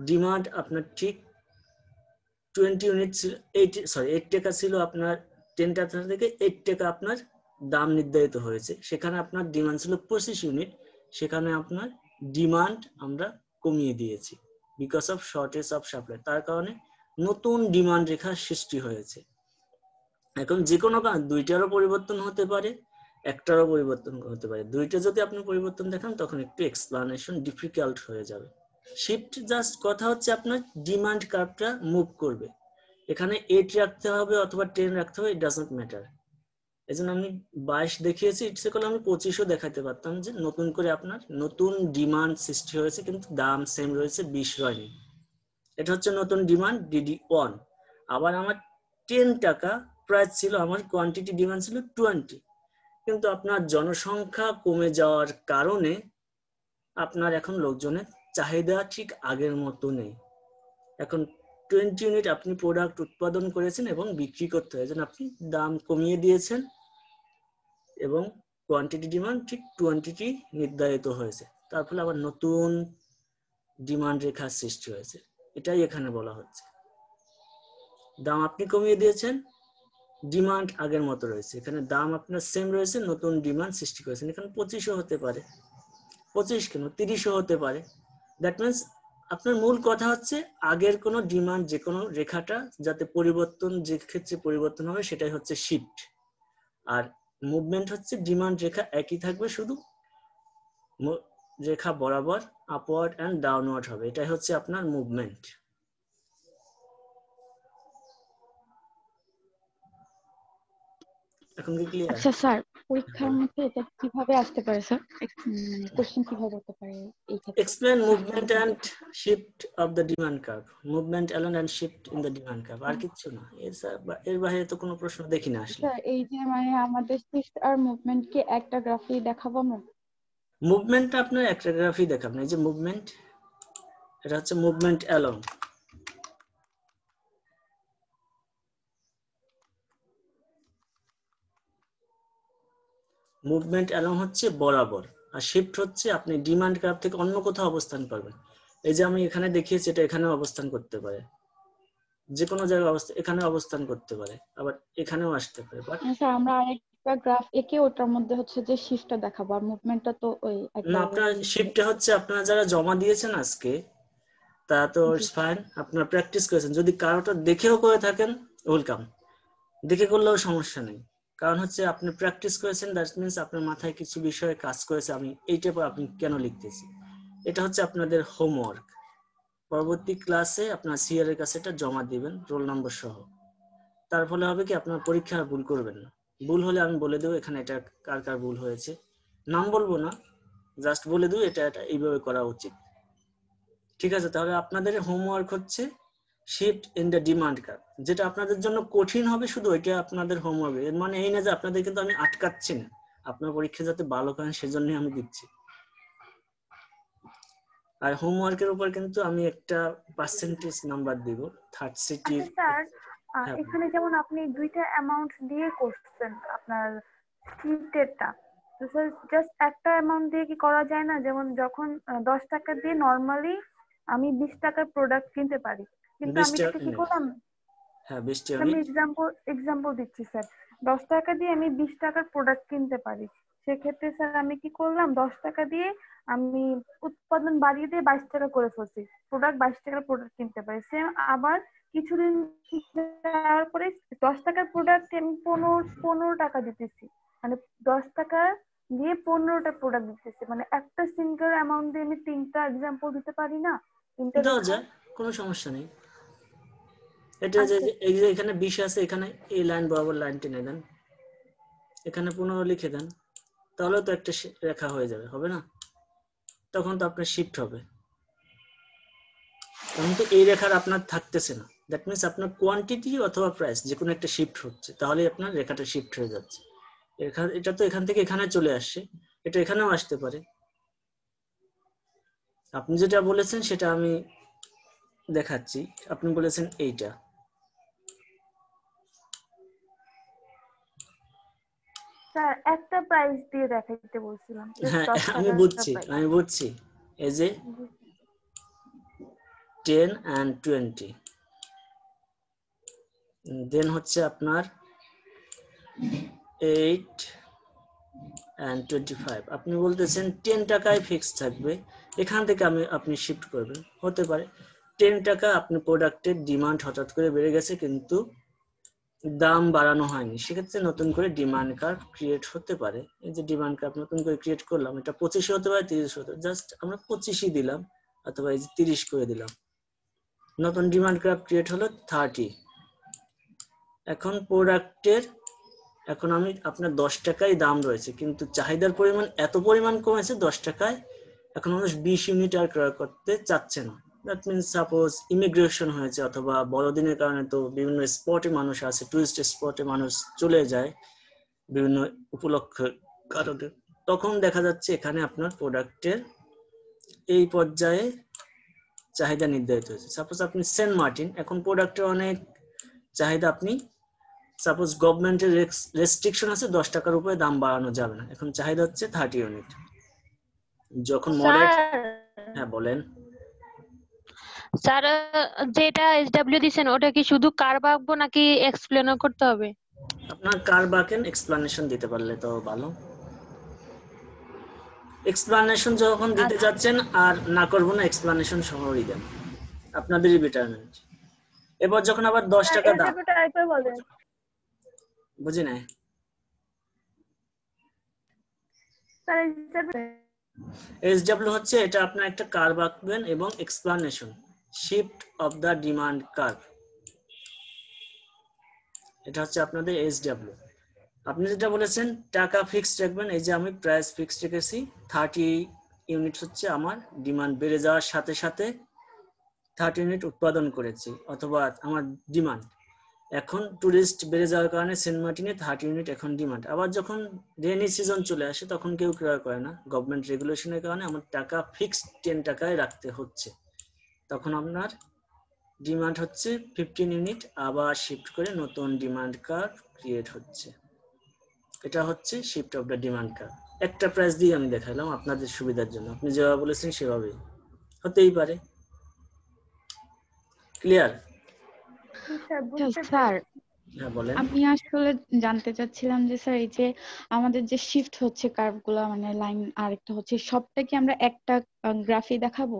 ডিমান্ড আপনার ঠিক 20 ইউনিট ছিল, 8 টাকা ছিল আপনার 10 টাকা থেকে 8 টাকা আপনার দাম নির্ধারিত হয়েছে। সেখানে আপনার ডিমান্ড ছিল 25 ইউনিট, সেখানে আপনার ডিমান্ড আমরা কমিয়ে দিয়েছি because of shortage of supply. তার কারণে নতুন ডিমান্ড রেখার সৃষ্টি হয়েছে। এখন যে কোনো দুইটারও পরিবর্তন হতে পারে, একটারও পরিবর্তন হতে পারে। দুইটা যদি আপনি পরিবর্তন দেখান তখন একটু এক্সপ্লানেশন ডিফিকাল্ট হয়ে যাবে। শিফট জাস্ট কথা হচ্ছে আপনার ডিমান্ড কার্ভটা মুভ করবে, এখানে 8 রাখতে হবে অথবা 10 রাখতে হবে, ইট ডাজ নট ম্যাটার। এই জন্য আমি 22 দেখিয়েছি, ইচ্ছে করলে আমি 25ও দেখাতে পারতাম যে নতুন করে আপনার নতুন ডিমান্ড সৃষ্টি হয়েছে কিন্তু দাম সেম রয়েছে, 20 রয়নি। এটা হচ্ছে নতুন ডিমান্ড DD1। আবার আমার 10 টাকা প্রাইস ছিল, আমার কোয়ান্টিটি ডিমান্ড ছিল 20, কিন্তু আপনার জনসংখ্যা কমে যাওয়ার কারণে আপনার এখন লোকজনের চাহিদা ঠিক আগের মতো নেই। এখন 20 ইউনিট আপনি প্রোডাক্ট উৎপাদন করেছেন এবং বিক্রি করতে হয়েছে, আপনি দাম কমিয়ে দিয়েছেন এবং কোয়ান্টিটি ডিমান্ড ঠিক 20টি নির্ধারিত হয়েছে, তার ফলে আবার নতুন ডিমান্ড রেখার সৃষ্টি হয়েছে। এটাই এখানে বলা হচ্ছে, দাম আপনি কমিয়ে দিয়েছেন, ডিমান্ড আগের মতো রয়েছে। এখানে দাম আপনার সেম রয়েছে, নতুন ডিমান্ড সৃষ্টি করেছেন। এখানে 25ও হতে পারে, 25 কেন 30ও হতে পারে। দ্যাট মিনস আপনার মূল কথা হচ্ছে আগের কোনো ডিমান্ড যে কোনো রেখাটা যাতে পরিবর্তন, যে ক্ষেত্রে পরিবর্তন হবে সেটাই হচ্ছে শিফট। আর মুভমেন্ট হচ্ছে ডিমান্ড রেখা একই থাকবে, শুধু রেখা বরাবর আপওয়ার্ড এন্ড ডাউনওয়ার্ড হবে, এটাই হচ্ছে আপনার মুভমেন্ট। এখন কি ক্লিয়ার? আচ্ছা স্যার, পরীক্ষার মধ্যে এটা কিভাবে আসতে পারে স্যার? কোশ্চেন কিভাবে হতে পারে এই ক্ষেত্রে? Explain movement and shift of the demand curve. Movement alone and shift in the demand curve. আর কিছু না, এর বাইরে তো কোনো প্রশ্ন দেখি না আসলে। স্যার এই যে মানে আমাদের শিফট আর মুভমেন্ট কি একটা গ্রাফে দেখাবো আমরা? মুভমেন্টটা আপনার একটা গ্রাফই দেখাবেন। এই যে মুভমেন্ট, এটা হচ্ছে মুভমেন্ট অ্যালং। মুভমেন্ট অ্যালং হচ্ছে বরাবর, আর শিফট হচ্ছে আপনি ডিমান্ড গ্রাফ থেকে অন্য কোথাও অবস্থান করবেন। এই যে আমি এখানে দেখিয়েছি, এটা এখানে অবস্থান করতে পারে, যে কোনো জায়গায় এখানে অবস্থান করতে পারে, আবার এখানেও আসতে পারে। স্যার আমরা আরেকটা গ্রাফ এঁকে ওটার মধ্যে হচ্ছে যে শিফটটা দেখাবো, আর মুভমেন্টটা তো ওই না, আপনার শিফটটা হচ্ছে আপনারা যারা জমা দিয়েছেন আজকে তা তো ইটস ফাইন, আপনারা প্র্যাকটিস করেছেন। যদি কারোটা দেখেও করে থাকেন ওয়েলকাম, দেখে করলেও সমস্যা নেই, কারণ হচ্ছে আপনি প্র্যাকটিস করেছেন, দ্যাট মিন্স আপনার মাথায় কিছু বিষয়ে কাজ করেছে। আমি এইটা আপনি কেন লিখতেছি, এটা হচ্ছে আপনাদের হোমওয়ার্ক। পরবর্তী ক্লাসে আপনার সিআর এর কাছে এটা জমা দিবেন রোল নম্বর সহ। তার ফলে হবে কি, আপনার পরীক্ষা ভুল করবেন না। ভুল হলে আমি বলে দেবো এখানে এটা কার কার ভুল হয়েছে, নাম বলবো না, জাস্ট বলে দেবো এটা এটা এইভাবে করা উচিত। ঠিক আছে, তাহলে আপনাদের হোমওয়ার্ক হচ্ছে shift in the demand curve. যেটা আপনাদের জন্য কঠিন হবে শুধু ওইটা আপনাদের হোমওয়ার্ক। এর মানে এই না যে আপনাদের কিন্তু আমি আটকাচ্ছি না, আপনার পরীক্ষা যাতে ভালো করেন সেজন্যই আমি দিচ্ছি। আর হোমওয়ার্কের উপর কিন্তু আমি একটা পার্সেন্টেজ নাম্বার দিব থার্ড সিটি। স্যার এখানে যেমন আপনি দুইটা অ্যামাউন্ট দিয়ে করছেন আপনার শিফটেরটা, তো স্যার জাস্ট একটা অ্যামাউন্ট দিয়ে কি করা যায় না? যেমন যখন 10 টাকা দিয়ে নরমালি আমি 20 টাকার প্রোডাক্ট কিনতে পারি, কিন্তু আমি এটাকে কি করলাম, হ্যাঁ 20 টাকা আমি এক্সাম্পল দিচ্ছি স্যার, 10 টাকা দিয়ে আমি 20 টাকার প্রোডাক্ট কিনতে পারি। সেক্ষেত্রে স্যার আমি কি করলাম, 10 টাকা দিয়ে আমি উৎপাদন বাড়িয়ে দিয়ে 22 টাকা করে ফেলছি, প্রোডাক্ট 22 টাকার প্রোডাক্ট কিনতে পারি। সেম আবার কিছুদিন যাওয়ার পরে 10 টাকার প্রোডাক্ট আমি 15 টাকা দিতেছি, মানে 10 টাকা দিয়ে 15টা প্রোডাক্ট দিতেছি। মানে একটা সিঙ্গেল অ্যামাউন্ট দিয়ে আমি 3টা এক্সাম্পল দিতে পারি না? দেওয়া যায়, কোনো সমস্যা নেই। এটা যে এই যে এখানে 20 আছে, এখানে এই লাইন বরাবর লাইন টেনে দেন, এখানে 15 লিখে দেন, তাহলে তো একটা রেখা হয়ে যাবে, হবে না? তখন তো আপনার শিফট হবে, তখন তো এই রেখার আপনার থাকতেছে না, দ্যাট মিন্স আপনার কোয়ান্টিটি অথবা প্রাইস যে কোনো একটা শিফট হচ্ছে, তাহলে আপনার রেখাটা শিফট হয়ে যাচ্ছে। এটা তো এখান থেকে এখানে চলে আসছে, এটা এখানেও আসতে পারে। আপনি যেটা বলেছেন সেটা আমি দেখাচ্ছি। আপনি বলেছেন এইটা, স্যার একটা প্রাইস দিয়ে দেখাইতে বলছিলাম। হ্যাঁ আমি বুঝছি। এই যে 10 and 20, দেন হচ্ছে আপনার 8 and 25। আপনি বলতেছেন 10 টাকায় ফিক্স থাকবে, এখান থেকে আপনি শিফট করবেন। হতে পারে 10 টাকা আপনি প্রোডাক্টের ডিমান্ড হঠাৎ করে বেড়ে গেছে কিন্তু দাম বাড়ানো হয়নি, সেক্ষেত্রে নতুন করে ডিমান্ড কার্ভ ক্রিয়েট হতে পারে। এই যে ডিমান্ড কার্ভ নতুন করে ক্রিয়েট করলাম, এটা 25 হতে পারে, 30 হতে পারে, জাস্ট আমরা 25ই দিলাম, অথবা এই যে 30 করে দিলাম। নতুন ডিমান্ড কার্ভ ক্রিয়েট হলো 30। এখন প্রোডাক্টের আপনার 10 টাকায় দাম রয়েছে, কিন্তু চাহিদার পরিমাণ এত পরিমাণ কমেছে 10 টাকায়, এখন মানুষ 20 ইউনিট আর ক্রয় করতে চাচ্ছে না। দ্যাট মিনস সাপোজ ইমিগ্রেশন হয়েছে, অথবা বড়দিনের কারণে তো বিভিন্ন স্পটে মানুষ আছে, টুরিস্ট স্পটে মানুষ চলে যায় বিভিন্ন উপলক্ষের কারণে, তখন দেখা যাচ্ছে এখানে আপনার প্রোডাক্টের এই পর্যায়ে চাহিদা নির্ধারিত হয়েছে। সাপোজ আপনি সেন্ট মার্টিন, এখন প্রোডাক্টের অনেক চাহিদা, আপনি সাপোজ গভর্নমেন্টের রেস্ট্রিকশন আছে 10 টাকার উপরে দাম বাড়ানো যাবে না, এখন চাহিদা হচ্ছে 30 ইউনিট। যখন মডেল, হ্যাঁ বলেন স্যার, যেটা এসডব্লিউ দিছেন ওটা কি শুধু কার্ভ আঁকবো নাকি এক্সপ্লেনও করতে হবে? আপনার কার্ভ আঁকেন, এক্সপ্লানেশন দিতে পারলে তো ভালো। এক্সপ্লানেশন যখন দিতে যাচ্ছেন আর না করবো না, এক্সপ্লানেশন সহই দেন, আপনাদেরই বেটারমেন্ট। এবার যখন আবার 10 টাকা দাম, বুঝি না এসডব্লিউ হচ্ছে এটা আপনার একটা কার্ভ আঁকবেন এবং explanation, shift of the demand curve, এটা হচ্ছে আপনাদের এসডব্লিউ। আপনি যেটা বলেছেন টাকা ফিক্সড রাখবেন, এই যে আমি প্রাইস ফিক্সড রেখেছি 30 ইউনিট হচ্ছে আমার ডিমান্ড বেড়ে যাওয়ার সাথে সাথে 30 ইউনিট উৎপাদন করেছি, অথবা আমার ডিমান্ড এখন টুরিস্ট বেড়ে যাওয়ার কারণে সেন্ট মার্টিনে 30 ইউনিট এখন ডিমান্ড। আবার যখন রেনি সিজন চলে আসে তখন কেউ ক্রয় করে না, গভর্নমেন্ট রেগুলেশনের কারণে আমার টাকা ফিক্সড 10 টাকায় রাখতে হচ্ছে, তখন আপনার ডিমান্ড হচ্ছে 15 ইউনিট, আবার শিফট করে নতুন ডিমান্ড কার্ভ ক্রিয়েট হচ্ছে। এটা হচ্ছে shift of the demand curve. একটা প্রাইস দিয়ে আমি দেখালাম আপনাদের সুবিধার জন্য, আপনি যেভাবে বলেছেন সেভাবেই হতেই পারে। ক্লিয়ার? স্যার হ্যাঁ বলেন। আমি আসলে জানতে চাচ্ছিলাম যে স্যার এই যে আমাদের যে শিফট হচ্ছে কার্ভগুলো, মানে লাইন আর একটা হচ্ছে, সবটা কি আমরা একটা গ্রাফে দেখাবো?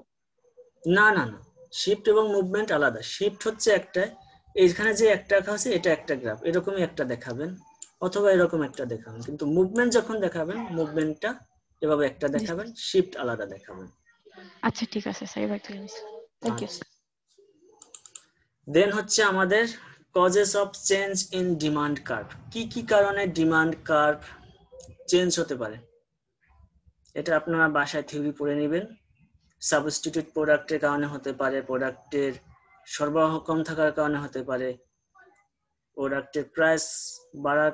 না না না, শিফট এবং মুভমেন্ট আলাদা। শিফট হচ্ছে একটা, এইখানে যে একটা রাখা আছে এটা একটা গ্রাফ, এরকমই একটা দেখাবেন, অথবা এরকম একটা দেখাবেন, কিন্তু মুভমেন্ট যখন দেখাবেন মুভমেন্টটা এভাবে একটা দেখাবেন, শিফট আলাদা দেখাবেন। আচ্ছা ঠিক আছে স্যার, এবার ক্লিয়ার হয়েছে। Thank you. দেন হচ্ছে আমাদের causes of change in demand curve. কি কি কারণে ডিমান্ড কার্ভ চেঞ্জ হতে পারে, এটা আপনারা বাসায় থিওরি পড়ে নেবেন। সাবস্টিটিউট প্রোডাক্টের কারণে হতে পারে, প্রোডাক্টের সরবরাহ কম থাকার কারণে হতে পারে, প্রোডাক্টের প্রাইস বাড়ার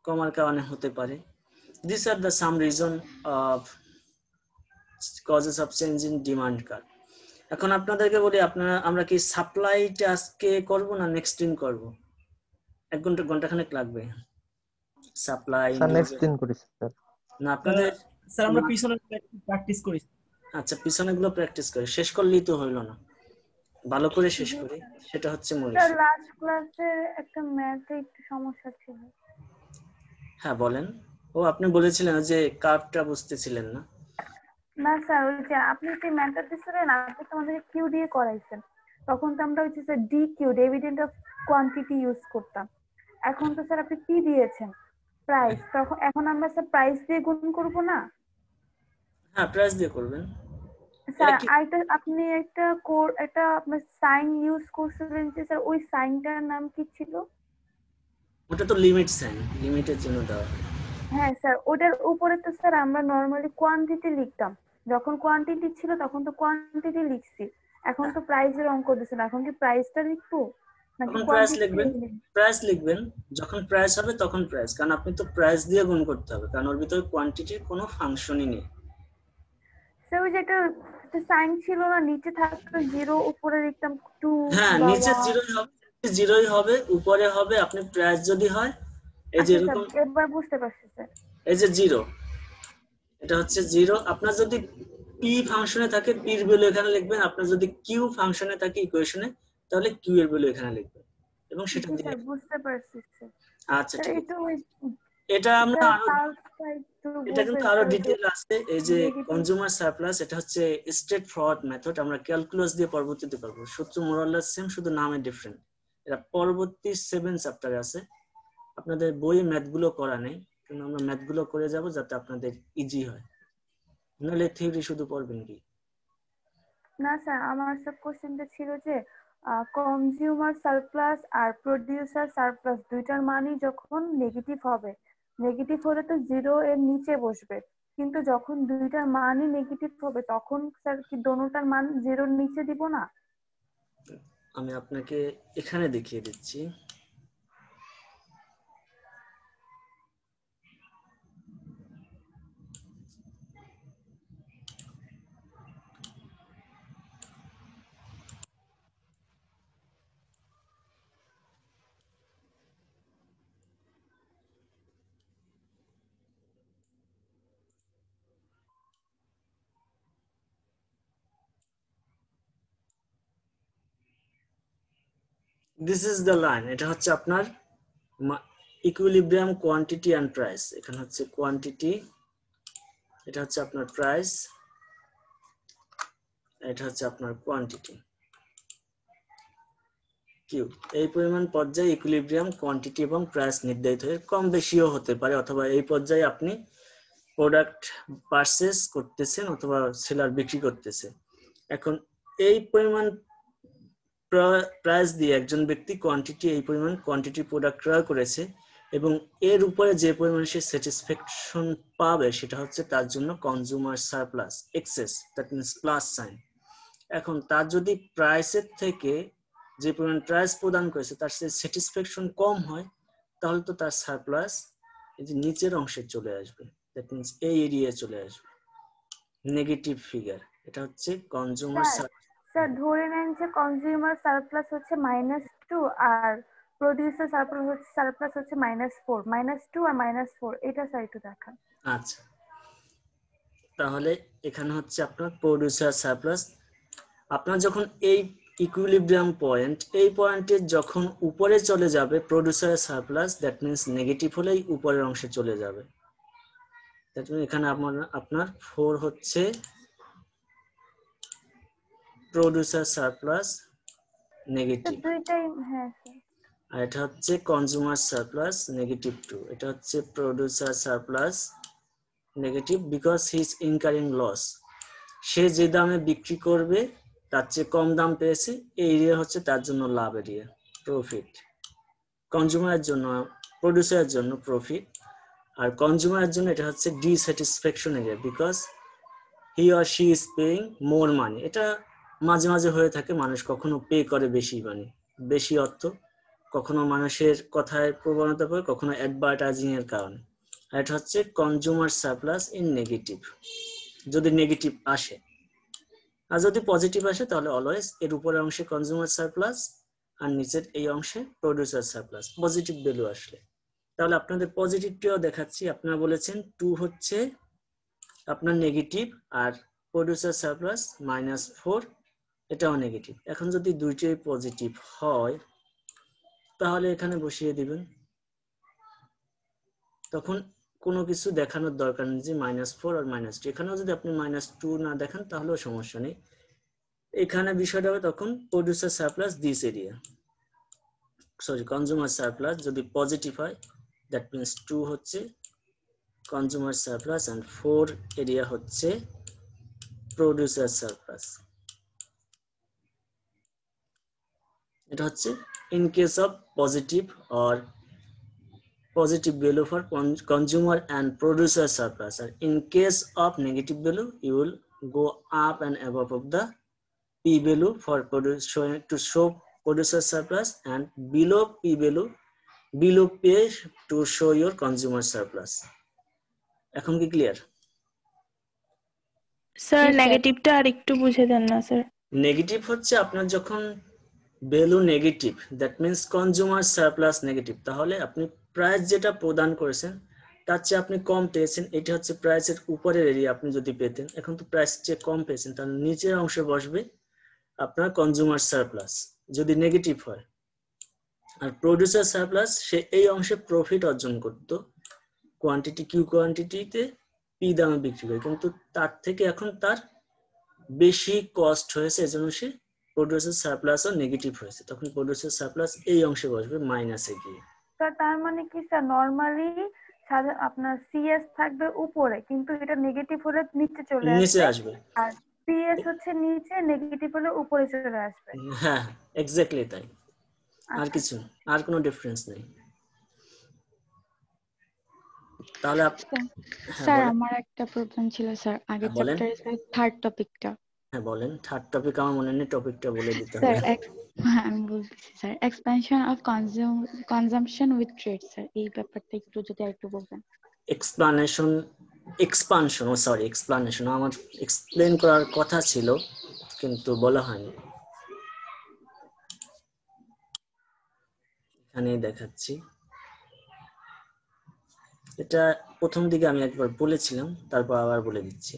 কমার কারণে হতে পারে। This are the some reason of causes of change in demand curve. এখন আপনাদেরকে বলি, আমরা কি সাপ্লাইটা আজকে করব না নেক্সট দিন করব? 1 ঘন্টাখানেক লাগবে সাপ্লাই। নেক্সট দিন করি স্যার। না আপনাদের স্যার আমরা পিছনে প্র্যাকটিস করি। আচ্ছা পিছনে গুলো প্র্যাকটিস করি, শেষ করলেই তো হইলো না, ভালো করে শেষ করি, সেটা হচ্ছে মূল ইস্যু। লাস্ট ক্লাসে একটা ম্যাথে একটু সমস্যা ছিল। হ্যাঁ বলেন। ও আপনি বলেছিলেন যে কার্ভটা বুঝতেছিলেন না। না স্যার, ওই যে আপনি যে ম্যাথটা দিছিলেন, আপনি তো আমাদের কিউ দিয়ে করাইছেন, তখন তো আমরা হচ্ছে D Q, dividend of quantity use করতাম। এখন তো স্যার আপনি কি দিয়েছেন, প্রাইস, এখন আমরা স্যার প্রাইস দিয়ে গুণ করব না? হ্যাঁ প্রাইস দিয়ে করবেন। স্যার আইটা আপনি একটা আপনার সাইন ইউজ করছিলেন যে স্যার ওই সাইনটার নাম কি ছিল? ওটা তো লিমিট সাইন, লিমিটের জন্য দেওয়া। হ্যাঁ স্যার, ওটার উপরে তো স্যার আমরা নরমালি কোয়ান্টিটি লিখতাম, যখন কোয়ান্টিটি ছিল তখন তো কোয়ান্টিটি লিখছি, এখন তো প্রাইসের অঙ্ক দিছেন, এখন কি প্রাইসটা লিখবো নাকি তখন প্রাইস কোয়ান্টিটি লিখবেন, প্রাইস লিখবেন, যখন প্রাইস হবে তখন প্রাইস, কারণ আপনি তো প্রাইস দিয়ে গুণ করতে হবে, কারণ ওর ভিতরে কোয়ান্টিটির কোনো ফাংশনই নেই। স্যার ওই যে একটা সাইন ছিল না, নিচে থাকতো জিরো, উপরে লিখতাম 2। হ্যাঁ, নিচে জিরোই হবে, জিরোই হবে, উপরে হবে আপনি প্রাইস যদি হয় এই যে এরকম, এবার বুঝতে পারছি স্যার, এই যে জিরো, এটা হচ্ছে জিরো। আপনার যদি পি ফাংশনে থাকে পি এর ভ্যালু এখানে লিখবেন, আপনার যদি কিউ ফাংশনে থাকে ইকুয়েশনে তাহলে কিউ এর ভ্যালু এখানে লিখবেন এবং সেটা দিয়ে। স্যার বুঝতে পারছি স্যার। আচ্ছা ঠিক আছে, ওই এটা আমরা এটা কিন্তু আরো ডিটেইল আছে। এই যে কনজিউমার সারপ্লাস, এটা হচ্ছে স্ট্রেট ফরওয়ার্ড মেথড, আমরা ক্যালকুলাস দিয়ে পরবর্তীতে করব, সূত্র মোরাললেস সেম, শুধু নামে ডিফারেন্ট। এটা পরবর্তী 7 চ্যাপ্টারে আছে, আপনাদের বইয়ে ম্যাথ গুলো করা নেই, কিন্তু আমরা ম্যাথ গুলো করে যাব যাতে আপনাদের ইজি হয়, নাহলে থিওরি শুধু পড়বেন কি? না স্যার, আমার সব কোশ্চেনটা ছিল যে কনজিউমার সারপ্লাস আর প্রোডিউসার সারপ্লাস দুইটার মানই যখন নেগেটিভ হবে, নেগেটিভ হলে তো জিরো এর নিচে বসবে, কিন্তু যখন দুইটার মানই নেগেটিভ হবে তখন স্যার কি দোনোটার মান জিরোর নিচে দিব না? আমি আপনাকে এখানে দেখিয়ে দিচ্ছি। দিস ইজ দ্য লাইন, এটা হচ্ছে আপনার ইকুইলিব্রিয়াম কোয়ান্টিটি এন্ড প্রাইস। এখানে হচ্ছে কোয়ান্টিটি, এটা হচ্ছে আপনার প্রাইস, এটা হচ্ছে আপনার কোয়ান্টিটি কিউ। এই পরিমাণ পর্যায়ে ইকুইলিব্রিয়াম কোয়ান্টিটি এবং প্রাইস নির্ধারিত হয়, কম বেশিও হতে পারে, অথবা এই পর্যায়ে আপনি প্রোডাক্ট পারচেজ করতেছেন অথবা সেলার বিক্রি করতেছে। এখন এই পরিমাণ প্রাইস দিয়ে একজন ব্যক্তি কোয়ান্টিটি, এই পরিমাণ কোয়ান্টিটি প্রোডাক্ট ক্রয় করেছে এবং এর উপরে যে পরিমাণ সে স্যাটিসফ্যাকশন পাবে সেটা হচ্ছে তার জন্য consumer surplus excess, that means plus sign. এখন তার যদি প্রাইসের থেকে যে পরিমাণ প্রাইস প্রদান করেছে তার স্যাটিসফ্যাকশন কম হয়, তাহলে তো তার সারপ্লাস এই যে নিচের অংশে চলে আসবে, দ্যাট মিন্স এই এরিয়ায় চলে আসবে, নেগেটিভ ফিগার। এটা হচ্ছে কনজিউমার স্যার ধরে নেন যে কনজিউমার সারপ্লাস হচ্ছে -2 আর প্রোডিউসার সারপ্লাস হচ্ছে -4, -2 আর -4, এটা স্যার একটু দেখান। আচ্ছা, তাহলে এখানে হচ্ছে আপনার প্রোডিউসার সারপ্লাস। আপনার যখন এই ইকুইলিব্রিয়াম পয়েন্ট, এই পয়েন্টে যখন উপরে চলে যাবে producer surplus, that means negative হলেই উপরের অংশে চলে যাবে। দ্যাট মিন্স এখানে আপনার 4 হচ্ছে প্রোডিউসার সারপ্লাস নেগেটিভ, হ্যাঁ স্যার, আর এটা হচ্ছে কনজিউমার সারপ্লাস -2। এটা হচ্ছে producer surplus negative because he is incurring loss, সে যে দামে বিক্রি করবে তার চেয়ে কম দাম পেয়েছে, এই এরিয়া হচ্ছে তার জন্য লাভ এরিয়া, প্রফিট। কনজিউমারের জন্য, প্রোডিউসারের জন্য প্রফিট, আর কনজিউমারের জন্য এটা হচ্ছে dissatisfaction area because he or she is paying more money. এটা মাঝে মাঝে হয়ে থাকে, মানুষ কখনো পে করে বেশি মানি, বেশি অর্থ, কখনো মানুষের কথায় প্রবণতা পড়ে, কখনো অ্যাডভার্টাইজিং এর কারণে। আর এটা হচ্ছে কনজিউমার সারপ্লাস ইন নেগেটিভ, যদি নেগেটিভ আসে। আর যদি পজিটিভ আসে তাহলে অলওয়েজ এর উপরের অংশে কনজিউমার সারপ্লাস আর নিচের এই অংশে প্রোডিউসার সারপ্লাস, পজিটিভ ভ্যালু আসলে। তাহলে আপনাদের পজিটিভটিও দেখাচ্ছি। আপনারা বলেছেন 2 হচ্ছে আপনার নেগেটিভ আর প্রোডিউসার সারপ্লাস -4, এটাও নেগেটিভ। এখন যদি দুইটাই পজিটিভ হয় তাহলে এখানে বসিয়ে দিবেন, তখন কোনো কিছু দেখানোর দরকার নেই যে -4 আর -2। এখানেও যদি আপনি -2 না দেখান তাহলেও সমস্যা নেই। এখানে বিষয়টা হবে তখন producer surplus this area, sorry consumer surplus যদি পজিটিভ হয়, দ্যাট মিন্স 2 হচ্ছে কনজিউমার সারপ্লাস এন্ড 4 এরিয়া হচ্ছে producer surplus. এটা হচ্ছে in case of positive or positive value for consumer and producer surplus, and in case of negative value you will go up and above of the p value for to show producer surplus, and below p value below p to show your consumer surplus. এখন কি clear? Sir নেগেটিভটা আর একটু বুঝে দেন না sir. Negative হচ্ছে আপনার যখন value negative, that means consumer surplus negative, তাহলে আপনি প্রাইস যেটা প্রদান করেছেন তার চেয়ে আপনি কম পেয়েছেন, এটা হচ্ছে প্রাইসের উপরের এরিয়া। আপনি যদি পেতেন, এখন তো প্রাইস চেয়ে কম পেয়েছেন, তাহলে নিচের অংশে বসবে আপনার কনজিউমার সারপ্লাস যদি নেগেটিভ হয়। আর প্রোডিউসার সারপ্লাস সে এই অংশে প্রফিট অর্জন করত, কোয়ান্টিটি কিউ কোয়ান্টিটিতে পি দামে বিক্রি করে, কিন্তু তার থেকে এখন তার বেশি কস্ট হয়েছে, এজন্য সে প্রোডিউসার সারপ্লাসও নেগেটিভ হয়েছে, তখন প্রোডিউসার সারপ্লাস এই অংশে বসবে মাইনাসে গিয়ে। তার মানে কি স্যার, নরমালি আপনার সিএস থাকবে উপরে, কিন্তু এটা নেগেটিভ হলে নিচে আসবে, আর পিএস হচ্ছে নিচে, নেগেটিভ হলে উপরে চলে আসবে। হ্যাঁ এক্স্যাক্টলি তাই, আর কিছু আর কোনো ডিফারেন্স নেই। তাহলে স্যার আমার একটা প্রবলেম ছিল স্যার, আগের চ্যাপ্টারে থার্ড টপিকটা। হ্যাঁ বলেন, থার্ড টপিক আমার মনে নেই, টপিকটা বলে দিতে হবে। স্যার আমি বলতেছি sir, expansion of consumption with trade, sir এই ব্যাপারটা একটু যদি আরেকটু বলতেন। এক্সপ্লানেশন আমার এক্সপ্লেন করার কথা ছিল কিন্তু বলা হয়নি, এখানে দেখাচ্ছি। এটা প্রথম দিকে আমি একবার বলেছিলাম, তারপর আবার বলে দিচ্ছি।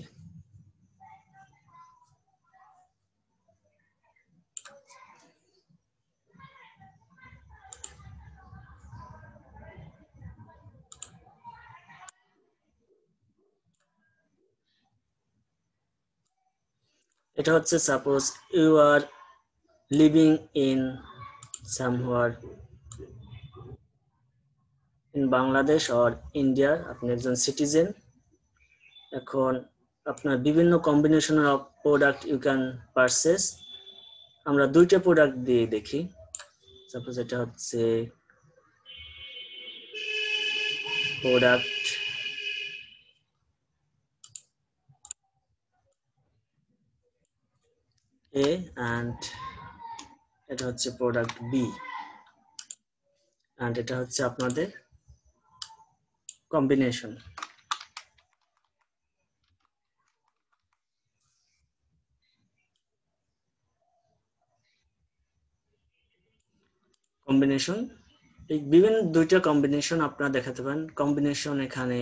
এটা হচ্ছে suppose you are living in somewhere in Bangladesh or ইন্ডিয়ার, আপনি একজন সিটিজেন। এখন আপনার বিভিন্ন combination of product you can purchase. আমরা দুইটা প্রোডাক্ট দিয়ে দেখি। সাপোজ এটা হচ্ছে প্রোডাক্ট A and এটা হচ্ছে প্রোডাক্ট B, and এটা হচ্ছে আপনাদের কম্বিনেশন। এই বিভিন্ন দুইটা কম্বিনেশন আপনারা দেখাতে পারেন। কম্বিনেশন এখানে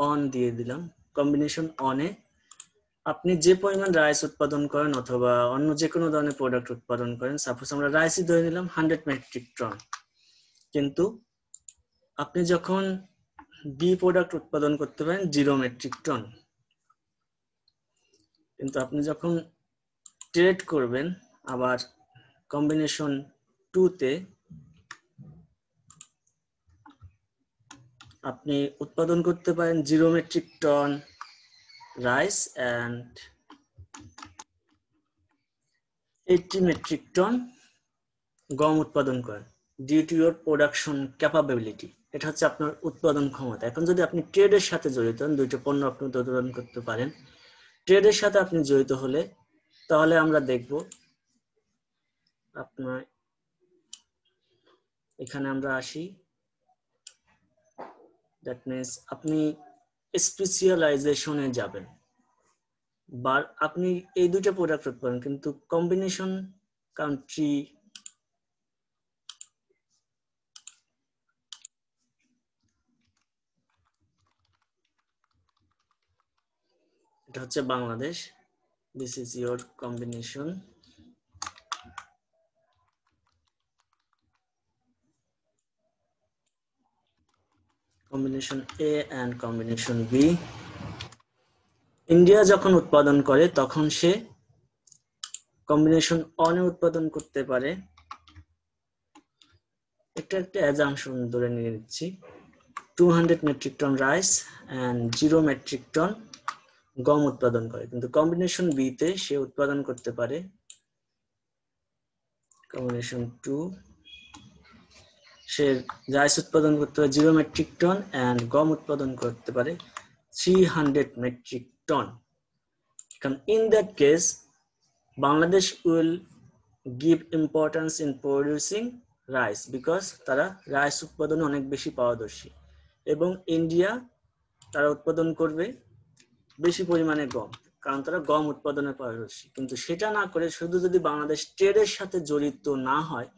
অন দিয়ে দিলাম। কম্বিনেশন অনে আপনি যে পরিমাণ রাইস উৎপাদন করেন অথবা অন্য যে কোনো ধরনের প্রোডাক্ট উৎপাদন করেন, সাপোজ আমরা রাইসই ধরে নিলাম 100 মেট্রিক টন, কিন্তু আপনি যখন বি প্রোডাক্ট উৎপাদন করতে পারেন 0 মেট্রিক টন, কিন্তু আপনি যখন ট্রেড করবেন আবার কম্বিনেশন 2 তে আপনি উৎপাদন করতে পারেন 0 metric ton rice and 80 metric ton গম উৎপাদন করেন due to your production capability. এটা হচ্ছে আপনার উৎপাদন ক্ষমতা। এখন যদি আপনি ট্রেডের সাথে জড়িত হন, দুইটা পণ্য আপনি উৎপাদন করতে পারেন, ট্রেডের সাথে আপনি জড়িত হলে তাহলে আমরা দেখব আপনার এখানে আমরা আসি, দ্যাট মিন্স আপনি স্পেশালাইজেশনে যাবেন, বা আপনি এই দুইটা প্রোডাক্ট উৎপাদন, কিন্তু কম্বিনেশন কান্ট্রি এটা হচ্ছে Bangladesh. This is your combination. Combination A and combination B। India যখন উৎপাদন করে তখন সে কম্বিনেশন অনে উৎপাদন করতে পারে। এটা একটা অ্যাজাম্পশন ধরে নিয়ে নিচ্ছি, 200 metric ton rice and 0 metric ton গম উৎপাদন করে, কিন্তু কম্বিনেশন বি তে সে উৎপাদন করতে পারে, কম্বিনেশন 2 সে রাইস উৎপাদন করতে পারে 0 মেট্রিক টন এন্ড গম উৎপাদন করতে পারে 300 metric ton. In that case, Bangladesh will give importance in producing rice because তারা রাইস উৎপাদনে অনেক বেশি পারদর্শী, এবং ইন্ডিয়া তারা উৎপাদন করবে বেশি পরিমাণে গম, কারণ তারা গম উৎপাদনে পারদর্শী। কিন্তু সেটা না করে শুধু যদি বাংলাদেশ ট্রেডের সাথে জড়িত না হয়,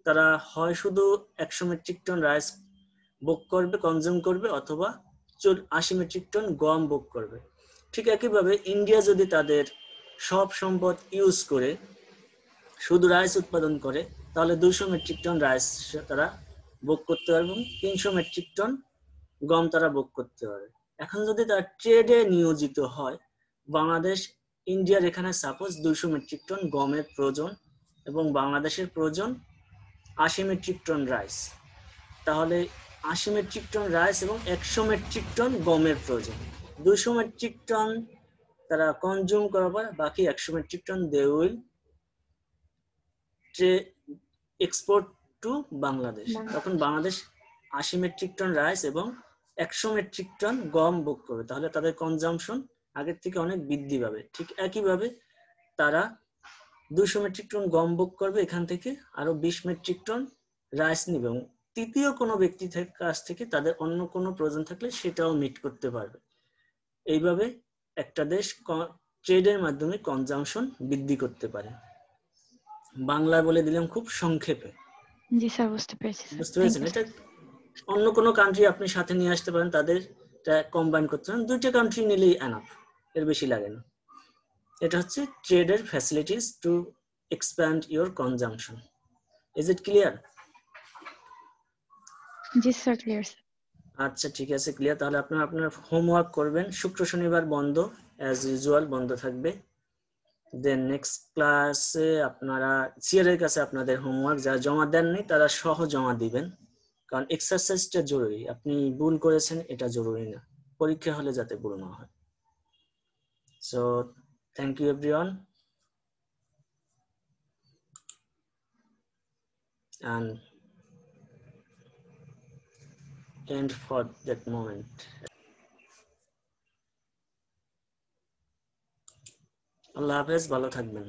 তারা হয় শুধু 100 মেট্রিক টন রাইস ভোগ করবে, কনজিউম করবে, অথবা 80 মেট্রিক টন গম ভোগ করবে। ঠিক একইভাবে ইন্ডিয়া যদি তাদের সব সম্পদ ইউজ করে শুধু রাইস উৎপাদন করে, তাহলে 200 মেট্রিক টন রাইস তারা ভোগ করতে পারবে এবং 300 মেট্রিক টন গম তারা ভোগ করতে পারবে। এখন যদি তারা ট্রেডে নিয়োজিত হয়, বাংলাদেশ ইন্ডিয়ার এখানে সাপোজ 200 মেট্রিক টন গমের প্রয়োজন এবং বাংলাদেশের প্রয়োজন 80 মেট্রিক টন রাইস, তাহলে 80 মেট্রিক টন রাইস এবং 100 মেট্রিক টন গমের প্রয়োজন। 200 মেট্রিক টন তারা কনজিউম করার পর বাকি 100 metric ton they will export to Bangladesh. তখন বাংলাদেশ 80 মেট্রিক টন রাইস এবং 100 মেট্রিক টন গম ভোগ করবে, তাহলে তাদের কনজাম্পশন আগের থেকে অনেক বৃদ্ধি পাবে। ঠিক একইভাবে তারা 200 মেট্রিক টন গম ভোগ করবে, এখান থেকে আরো 20 মেট্রিক টন রাইস নিবে এবং তৃতীয় কোনো ব্যক্তির কাছ থেকে তাদের অন্য কোনো প্রয়োজন থাকলে সেটাও মিট করতে পারবে। এইভাবে একটা দেশ ট্রেডের মাধ্যমে কনজাম্পশন বৃদ্ধি করতে পারে। বাংলায় বলে দিলাম খুব সংক্ষেপে। জি স্যার, বুঝতে পেরেছি। বুঝতে পেরেছেন? এটা অন্য কোনো কান্ট্রি আপনি সাথে নিয়ে আসতে পারেন, তাদের কম্বাইন করতে পারেন, দুইটা কান্ট্রি নিলেই এনাফ, এর বেশি লাগে না। এটা হচ্ছে ট্রেডের facilities to expand your consumption. Is it clear? জি স্যার, ক্লিয়ার স্যার। আচ্ছা ঠিক আছে, ক্লিয়ার। তাহলে আপনারা আপনার হোমওয়ার্ক করবেন। শুক্র শনিবার বন্ধ, অ্যাজ ইউজুয়াল বন্ধ থাকবে। দেন নেক্সট ক্লাসে আপনারা সিআরের কাছে আপনাদের হোমওয়ার্ক যারা জমা দেননি তারা সহ জমা দিবেন, কারণ এক্সারসাইজটা জরুরি। আপনি ভুল করেছেন এটা জরুরি না, পরীক্ষা হলে যাতে ভুল না হয়। So thank you everyone, and end for that moment. আল্লাহ হাফেজ, ভালো থাকবেন।